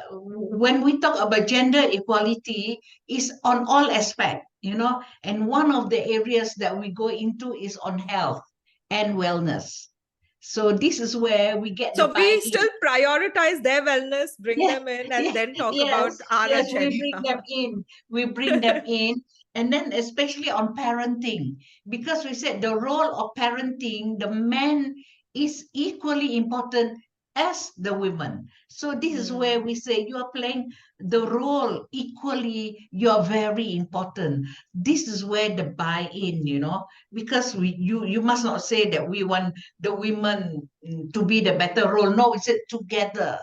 when we talk about gender equality is on all aspects, you know, and one of the areas that we go into is on health and wellness. So this is where we get the So we buy-in. still prioritize their wellness, bring them in, and then talk about our yes, we bring agenda. them in. We bring them in, and then especially on parenting, because we said the role of parenting, the man is equally important as the women. So this is where we say you are playing the role equally. You are very important. This is where the buy-in, you know, because you must not say that we want the women to be the better role. No, we said together.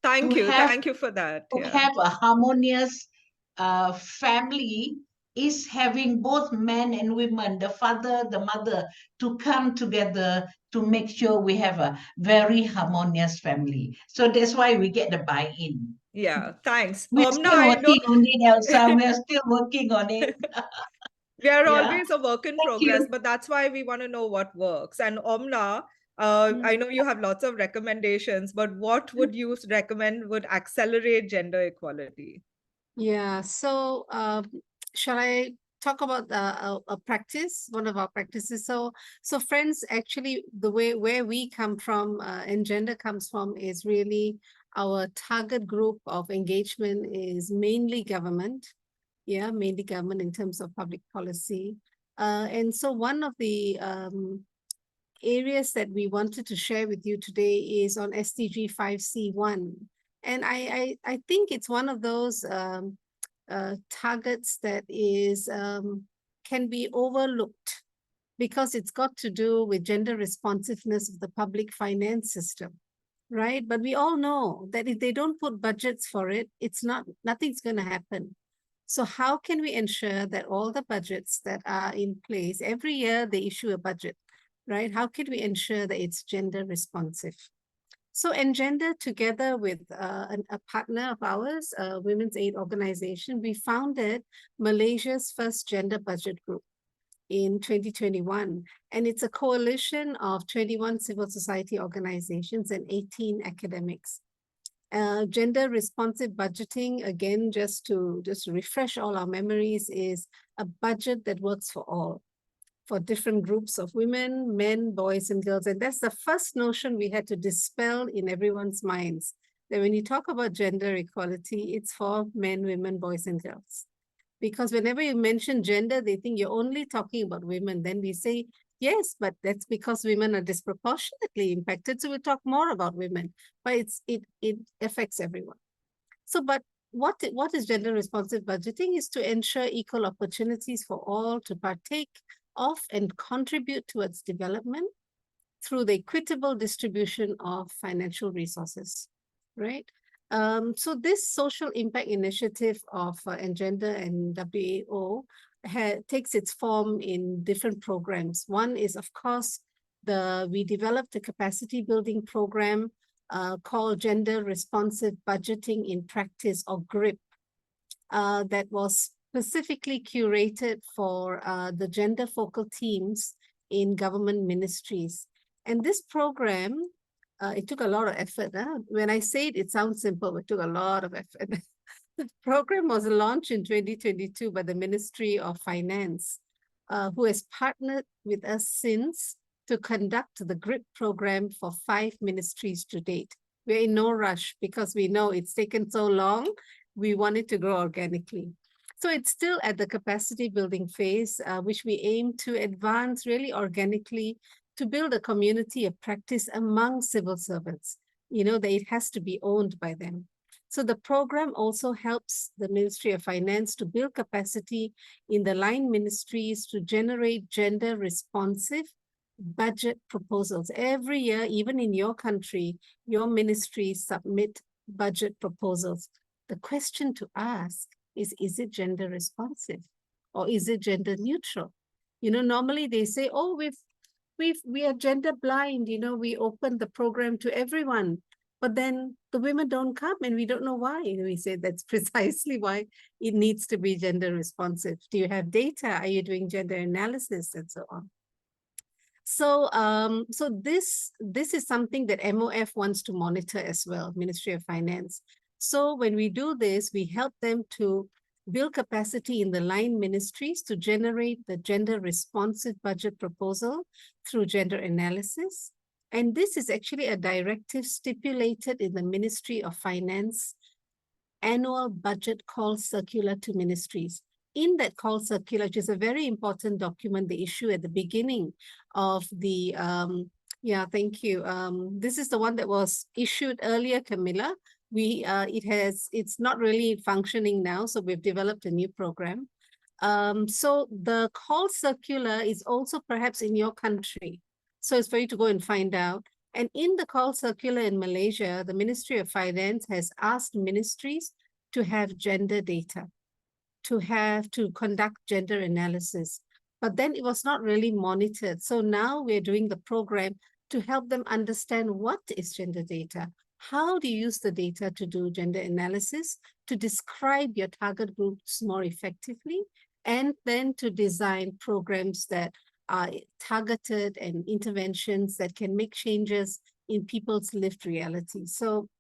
Thank you. Have Thank you for that. to Yeah. have a harmonious family is having both men and women, the father, the mother, to come together to make sure we have a very harmonious family. So that's why we get the buy-in. Yeah, thanks. We're Omna, still I know working on it, Elsa. We're still working on it. we are Yeah. always a work in Thank progress, you. but that's why we want to know what works. And Omna, I know you have lots of recommendations, but what would you recommend would accelerate gender equality? Yeah, so shall I talk about a practice, one of our practices? So friends, actually, the way where we come from, Engender comes from, is really our target group of engagement is mainly government. Yeah, mainly government in terms of public policy. And so one of the areas that we wanted to share with you today is on SDG 5C1. And I think it's one of those targets that is can be overlooked because it's got to do with gender responsiveness of the public finance system, right? But we all know that if they don't put budgets for it, nothing's going to happen. So how can we ensure that all the budgets that are in place, every year they issue a budget, right? How can we ensure that it's gender responsive? So Engender, together with a partner of ours, a Women's Aid Organization, we founded Malaysia's first gender budget group in 2021. And it's a coalition of 21 civil society organizations and 18 academics. Gender responsive budgeting, again, just to refresh all our memories, is a budget that works for all, for different groups of women, men, boys, and girls. And that's the first notion we had to dispel in everyone's minds, that when you talk about gender equality, it's for men, women, boys, and girls. Because whenever you mention gender, they think you're only talking about women. Then we say, yes, but that's because women are disproportionately impacted. So we talk more about women, but it affects everyone. So, but what is gender responsive budgeting is to ensure equal opportunities for all to partake of and contribute towards development through the equitable distribution of financial resources, right? So this social impact initiative of Engender and WAO takes its form in different programs. One is, of course, we developed a capacity building program called Gender Responsive Budgeting in Practice, or GRIP, that was specifically curated for the gender focal teams in government ministries. And this program, it took a lot of effort. When I say it, it sounds simple, but it took a lot of effort. The program was launched in 2022 by the Ministry of Finance, who has partnered with us since to conduct the GRIP program for 5 ministries to date. We're in no rush because we know it's taken so long. We want it to grow organically. So it's still at the capacity building phase, which we aim to advance really organically to build a community of practice among civil servants, that it has to be owned by them. So the program also helps the Ministry of Finance to build capacity in the line ministries to generate gender responsive budget proposals. Every year, even in your country, your ministries submit budget proposals. The question to ask is it gender responsive or is it gender neutral? You know, normally they say, oh, we are gender blind, you know, we open the program to everyone, but then the women don't come and we don't know why. And we say that's precisely why it needs to be gender responsive. Do you have data? Are you doing gender analysis and so on? So, so this is something that MOF wants to monitor as well, Ministry of Finance. So when we do this, we help them to build capacity in the line ministries to generate the gender responsive budget proposal through gender analysis. And this is actually a directive stipulated in the Ministry of Finance annual budget call circular to ministries. In that call circular, which is a very important document, they issue at the beginning of the, yeah, thank you. This is the one that was issued earlier, Camilla. It's not really functioning now, so we've developed a new program. So the call circular is also perhaps in your country. So it's for you to go and find out. And in the call circular in Malaysia, the Ministry of Finance has asked ministries to have gender data, to conduct gender analysis. But then it was not really monitored. So now we're doing the program to help them understand what is gender data. How do you use the data to do gender analysis, to describe your target groups more effectively, and then to design programs that are targeted and interventions that can make changes in people's lived reality. So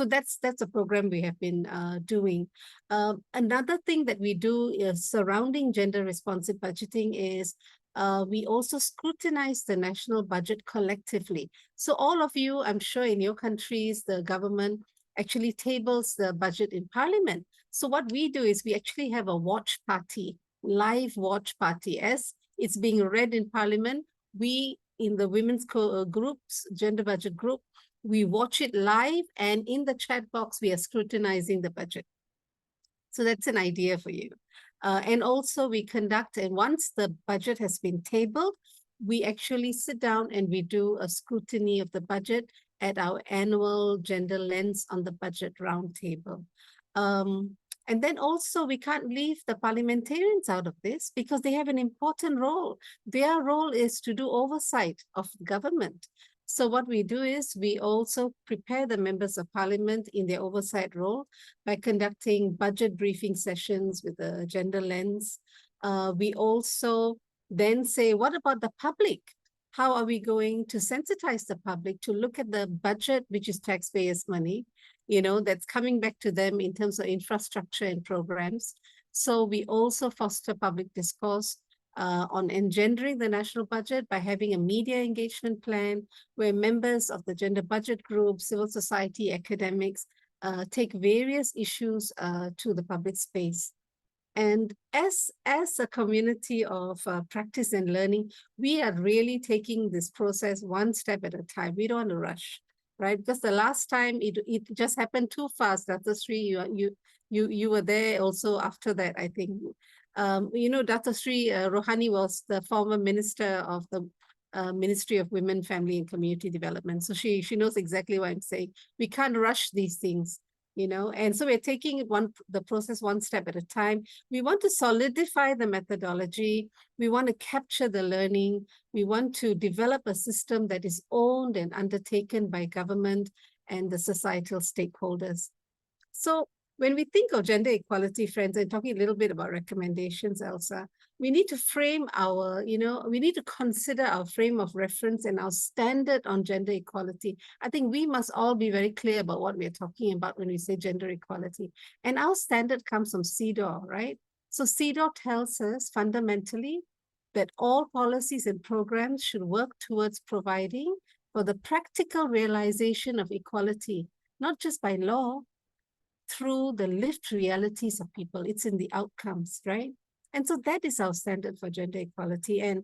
that's a program we have been doing. Another thing that we do is surrounding gender responsive budgeting is we also scrutinize the national budget collectively. So all of you, I'm sure in your countries, the government actually tables the budget in parliament. So what we do is we actually have a watch party, live watch party. As it's being read in parliament, we in the women's groups, gender budget group, we watch it live, and in the chat box, we are scrutinizing the budget. So that's an idea for you. And also we conduct, and once the budget has been tabled, we actually sit down and we do a scrutiny of the budget at our annual gender lens on the budget roundtable. And then also we can't leave the parliamentarians out of this because they have an important role. Their role is to do oversight of government. So what we do is we also prepare the members of parliament in their oversight role by conducting budget briefing sessions with a gender lens. We also then say, what about the public? How are we going to sensitize the public to look at the budget, which is taxpayers' money, you know, that's coming back to them in terms of infrastructure and programs. So we also foster public discourse on engendering the national budget by having a media engagement plan where members of the gender budget group, civil society, academics take various issues to the public space. And as a community of practice and learning, we are really taking this process one step at a time. We don't want to rush, right? Because the last time it just happened too fast. Dato Sri, you were there also after that, I think. You know, Dato Sri Rohani was the former minister of the Ministry of Women, Family and Community Development. So she knows exactly what I'm saying. We can't rush these things, you know, and so we're taking the process one step at a time. We want to solidify the methodology. We want to capture the learning. We want to develop a system that is owned and undertaken by government and the societal stakeholders. So when we think of gender equality, friends, and talking a little bit about recommendations, Elsa, we need to frame our, you know, we need to consider our frame of reference and our standard on gender equality. I think we must all be very clear about what we're talking about when we say gender equality. And our standard comes from CEDAW, right? So CEDAW tells us fundamentally that all policies and programs should work towards providing for the practical realization of equality, not just by law, through the lived realities of people. It's in the outcomes, right? And so that is our standard for gender equality. And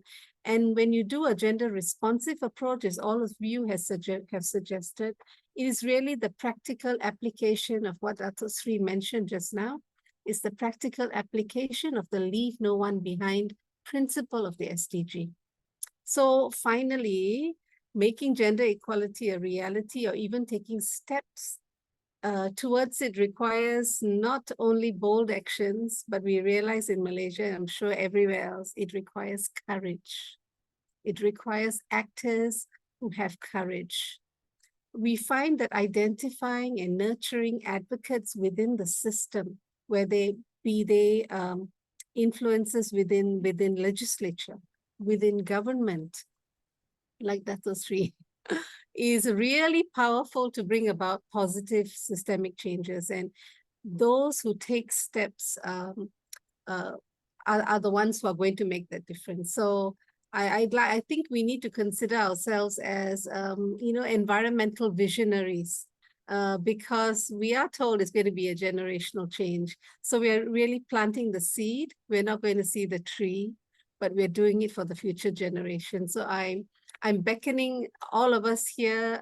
when you do a gender responsive approach, as all of you have suggested, it is really the practical application of what Dato Sri mentioned just now, is the practical application of the leave no one behind principle of the SDG. So finally, making gender equality a reality or even taking steps towards it requires not only bold actions, but we realize in Malaysia, and I'm sure everywhere else, it requires courage. It requires actors who have courage. We find that identifying and nurturing advocates within the system, where they influences within legislature, within government, like Dato Sri, is really powerful to bring about positive systemic changes. And those who take steps are the ones who are going to make that difference. So I think we need to consider ourselves as, environmental visionaries, because we are told it's going to be a generational change. So we are really planting the seed. We're not going to see the tree, but we're doing it for the future generation. So I'm beckoning all of us here,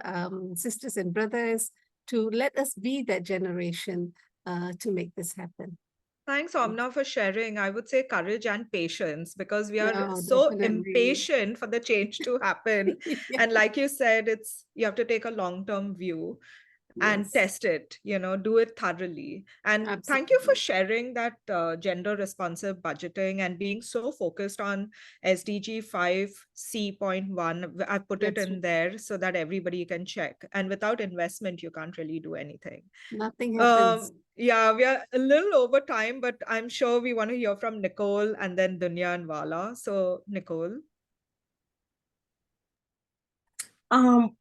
sisters and brothers, to let us be that generation to make this happen. Thanks, Omna, for sharing. I would say courage and patience, because we are Yeah, so definitely. impatient for the change to happen. Yeah. And like you said, you have to take a long-term view and Yes. test it, do it thoroughly. And thank you for sharing that gender responsive budgeting and being so focused on SDG 5C.1. I've put it in there so that everybody can check. And without investment, you can't really do anything. Nothing happens. Yeah, we are a little over time, but I'm sure we want to hear from Nicole and then Dunja and Vala. So Nicole.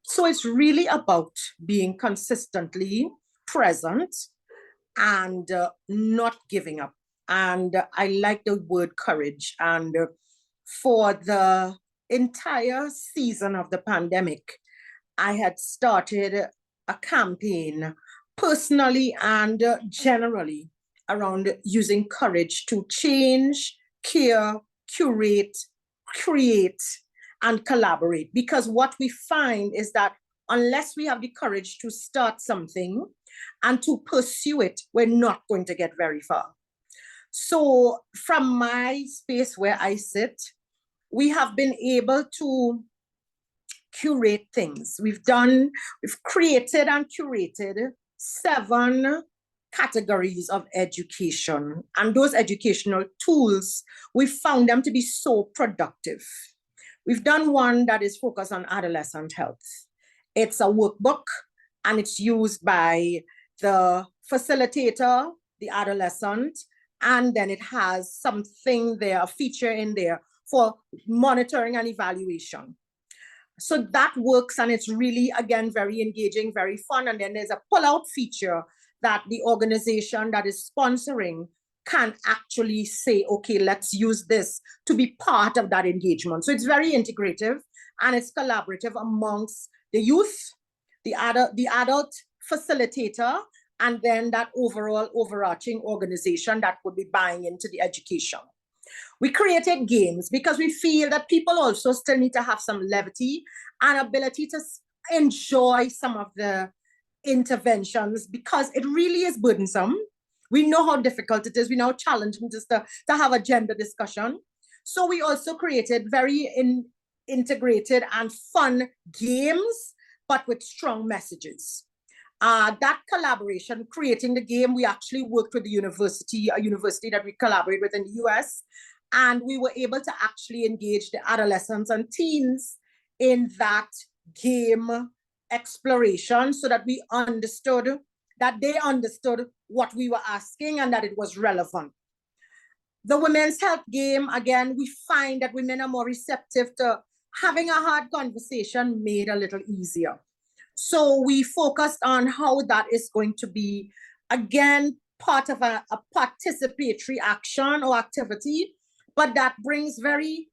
So it's really about being consistently present and not giving up. And I like the word courage. And for the entire season of the pandemic, I had started a campaign personally and generally around using courage to change, care, curate, create, and collaborate. Because what we find is that unless we have the courage to start something and to pursue it, we're not going to get very far. So from my space where I sit, we have been able to curate things. We've created and curated 7 categories of education. And those educational tools, we found them to be so productive. We've done one that is focused on adolescent health. It's a workbook, and it's used by the facilitator, the adolescent, and then it has something there, a feature in there for monitoring and evaluation. So that works, and it's really, again, very engaging, very fun. And then there's a pull-out feature that the organization that is sponsoring can actually say, okay, let's use this to be part of that engagement. So it's very integrative, and it's collaborative amongst the youth, the adult facilitator, and then that overall overarching organization that would be buying into the education. We created games because we feel that people also still need to have some levity and ability to enjoy some of the interventions, because it really is burdensome. We know how difficult it is. We know how challenging it is to have a gender discussion. So we also created very integrated and fun games, but with strong messages. That collaboration, creating the game, we actually worked with a university that we collaborate with in the US, and we were able to actually engage the adolescents and teens in that game exploration, so that we understood that they understood what we were asking and that it was relevant. The women's health game, again, we find that women are more receptive to having a hard conversation made a little easier. So we focused on how that is going to be, again, part of a participatory action or activity, but that brings very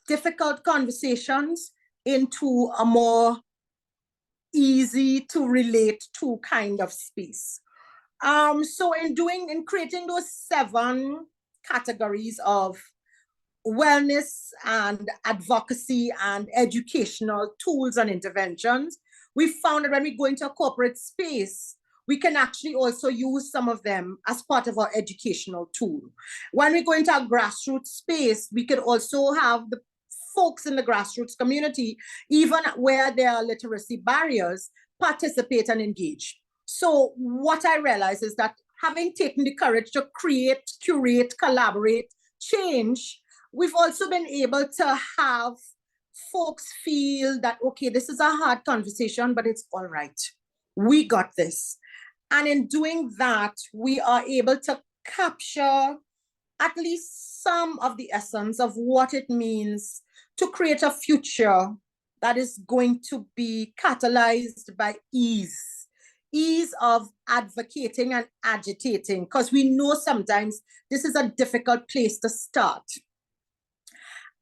difficult conversations into a more easy to relate to kind of space. So in creating those 7 categories of wellness and advocacy and educational tools and interventions, we found that when we go into a corporate space, we can actually also use some of them as part of our educational tool. When we go into a grassroots space, we could also have the folks in the grassroots community, even where there are literacy barriers, participate and engage. So what I realize is that having taken the courage to create, curate, collaborate, change, we've also been able to have folks feel that, okay, this is a hard conversation, but it's all right. We got this. And in doing that, we are able to capture at least some of the essence of what it means to create a future that is going to be catalyzed by ease of advocating and agitating, because we know sometimes this is a difficult place to start.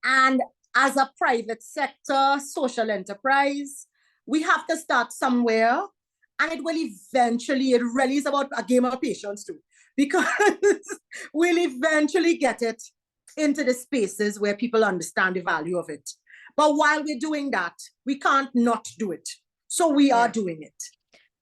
And as a private sector social enterprise, we have to start somewhere, and it will eventually, it really is about a game of patience too, because we'll eventually get it into the spaces where people understand the value of it. But while we're doing that, we can't not do it. So we are doing it.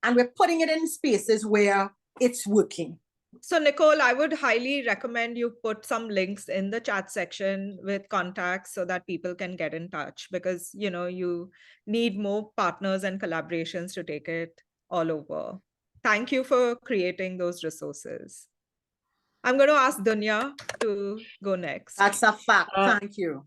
And we're putting it in spaces where it's working. So Nicole, I would highly recommend you put some links in the chat section with contacts so that people can get in touch, because, you know, you need more partners and collaborations to take it all over. Thank you for creating those resources. I'm going to ask Dunja to go next. That's a fact. Thank you.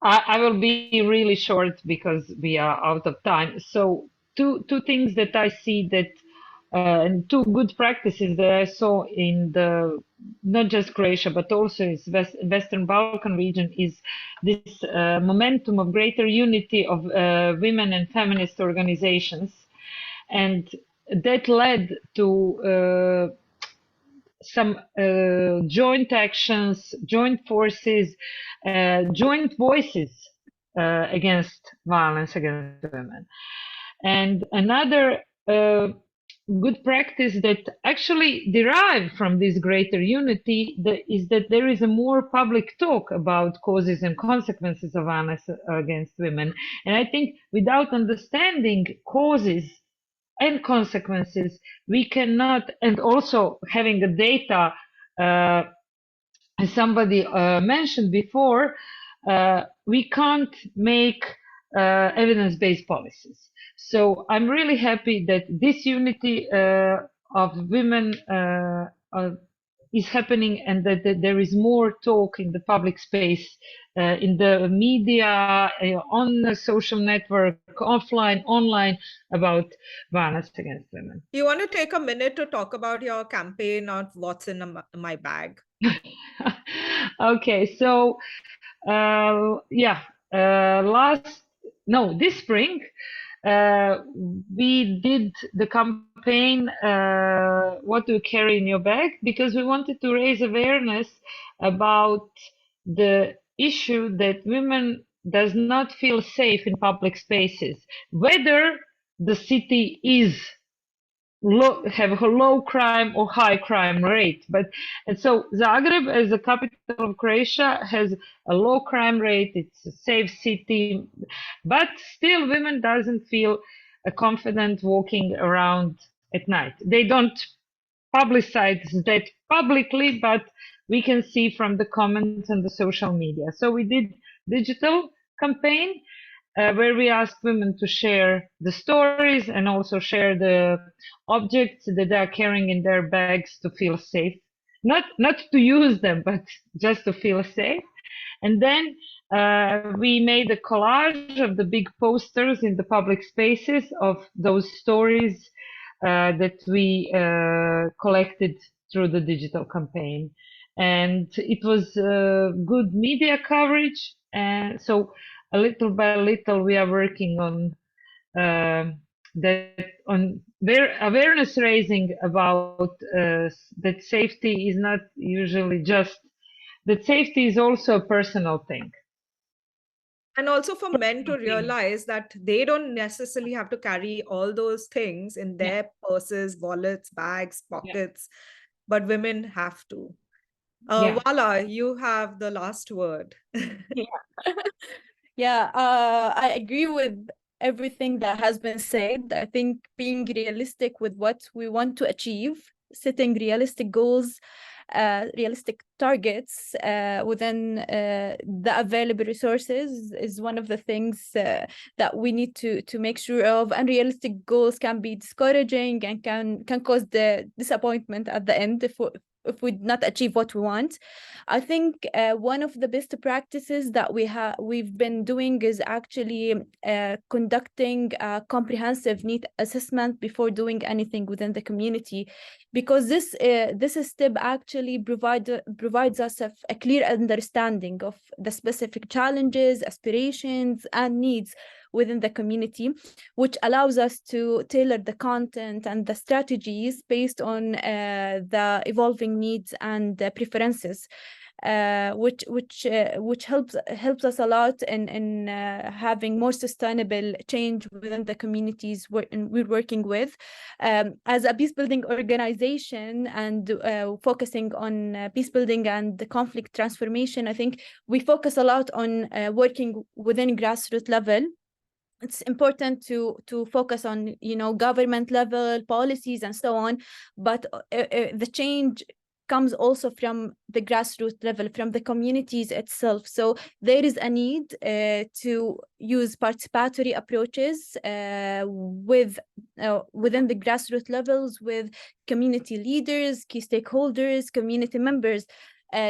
I will be really short because we are out of time. So two things that I see that and two good practices that I saw in the not just Croatia but also in Western Balkan region is this momentum of greater unity of women and feminist organizations, and that led to some joint actions, joint forces, joint voices against violence against women. And another good practice that actually derived from this greater unity is that there is a more public talk about causes and consequences of violence against women. And I think without understanding causes and consequences, we cannot, and also having the data, as somebody mentioned before, we can't make evidence-based policies. So I'm really happy that this unity of women is happening, and that there is more talk in the public space, in the media, on the social network, offline, online, about violence against women. You want to take a minute to talk about your campaign of what's in my bag? Okay, so this spring, we did the campaign What Do You Carry in Your Bag? Because we wanted to raise awareness about the issue that women does not feel safe in public spaces, whether the city is have a low crime or high crime rate. And so Zagreb, as the capital of Croatia, has a low crime rate. It's a safe city, but still women doesn't feel confident walking around at night. They don't publicize that publicly, but we can see from the comments on the social media. So we did digital campaign where we asked women to share the stories and also share the objects that they are carrying in their bags to feel safe. Not to use them, but just to feel safe. And then we made a collage of the big posters in the public spaces of those stories that we collected through the digital campaign. And it was good media coverage. And so a little by little, we are working on awareness raising about that safety is not usually just, that safety is also a personal thing. And also for men to realize that they don't necessarily have to carry all those things in their purses, wallets, bags, pockets, but women have to. Vala, you have the last word. Yeah, I agree with everything that has been said. I think being realistic with what we want to achieve, setting realistic goals, realistic targets within the available resources is one of the things that we need to make sure of. Unrealistic goals can be discouraging and can cause the disappointment at the end if we not achieve what we want. I think one of the best practices that we've been doing is actually conducting a comprehensive need assessment before doing anything within the community, because this step actually provides us a clear understanding of the specific challenges, aspirations, and needs within the community, which allows us to tailor the content and the strategies based on the evolving needs and preferences, which helps us a lot in having more sustainable change within the communities we're working with. As a peace building organization and focusing on peace building and the conflict transformation, I think we focus a lot on working within grassroots level. It's important to focus on, government level policies and so on, but the change comes also from the grassroots level, from the communities itself. So there is a need to use participatory approaches within the grassroots levels with community leaders, key stakeholders, community members.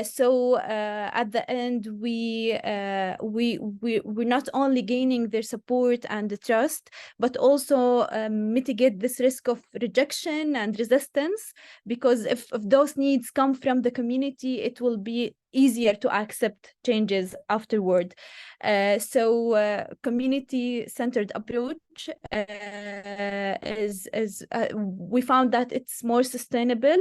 So at the end, we're not only gaining their support and the trust, but also mitigate this risk of rejection and resistance, because if those needs come from the community, it will be easier to accept changes afterward. So community-centered approach is we found that it's more sustainable,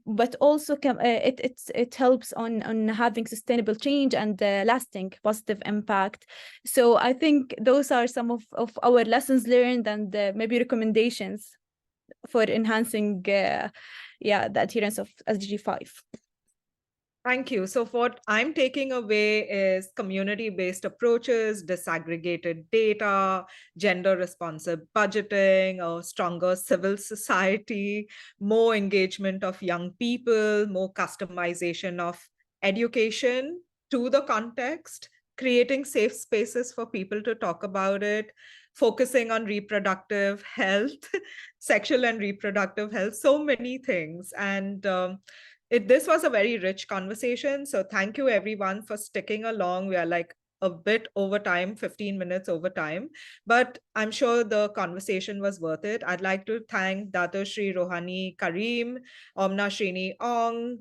but also it helps on having sustainable change and lasting positive impact. So I think those are some of our lessons learned and maybe recommendations for enhancing the adherence of SDG 5. Thank you. So what I'm taking away is community-based approaches, disaggregated data, gender-responsive budgeting, a stronger civil society, more engagement of young people, more customization of education to the context, creating safe spaces for people to talk about it, focusing on reproductive health, sexual and reproductive health, so many things. And this was a very rich conversation. So thank you everyone for sticking along. We are like a bit over time, 15 minutes over time, but I'm sure the conversation was worth it. I'd like to thank Dato Shri Rohani Karim, Omna Sreeni Ong,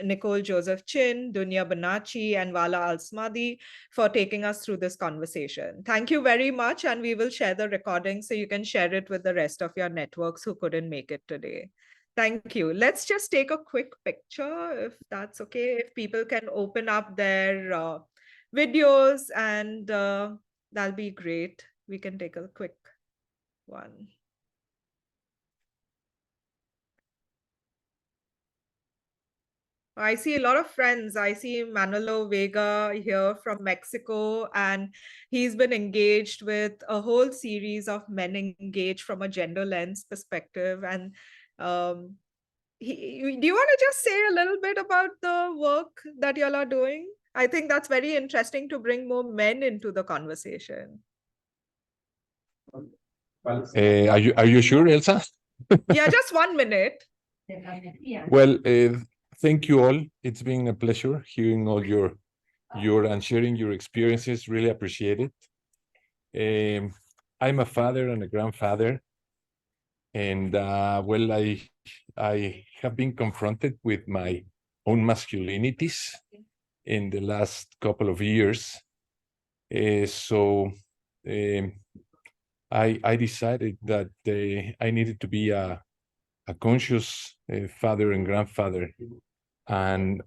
Nicole Joseph Chin, Dunja Bonacci, and Vala Smadi for taking us through this conversation. Thank you very much. And we will share the recording so you can share it with the rest of your networks who couldn't make it today. Thank you. Let's just take a quick picture, if that's okay. If people can open up their videos, and that'll be great. We can take a quick one. I see a lot of friends. I see Manolo Vega here from Mexico, and he's been engaged with a whole series of men engaged from a gender lens perspective. And do you want to just say a little bit about the work that y'all are doing? I think that's very interesting to bring more men into the conversation. Are you sure, Elsa? Yeah, just 1 minute. Well, thank you all. It's been a pleasure hearing all your and sharing your experiences. Really appreciate it. I'm a father and a grandfather, and well, I have been confronted with my own masculinities in the last couple of years. So I decided that I needed to be a conscious father and grandfather, and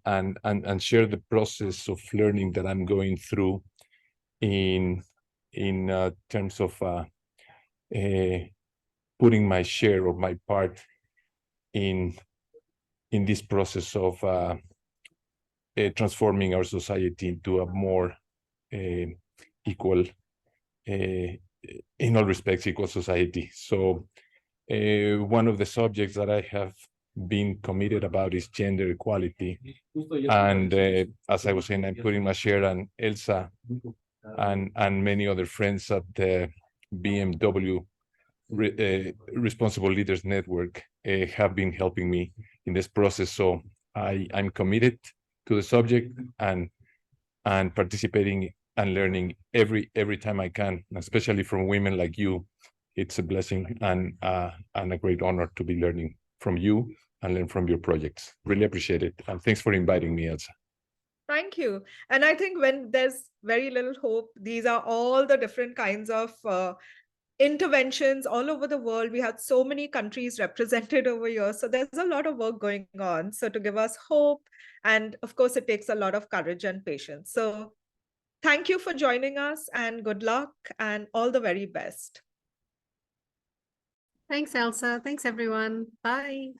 share the process of learning that I'm going through in terms of putting my share of my part in this process of transforming our society into a more equal, in all respects, equal society. So one of the subjects that I have been committed about is gender equality. And as I was saying, I'm putting my share, and Elsa and many other friends at the BMW Responsible Leaders Network have been helping me in this process. So I'm committed to the subject and participating and learning every time I can, especially from women like you. It's a blessing and a great honor to be learning from you and learn from your projects. Really appreciate it. And thanks for inviting me, Elsa. Thank you. And I think when there's very little hope, these are all the different kinds of interventions all over the world. We had so many countries represented over here. So there's a lot of work going on. So to give us hope, and of course, it takes a lot of courage and patience. So thank you for joining us, and good luck and all the very best. Thanks, Elsa. Thanks, everyone. Bye.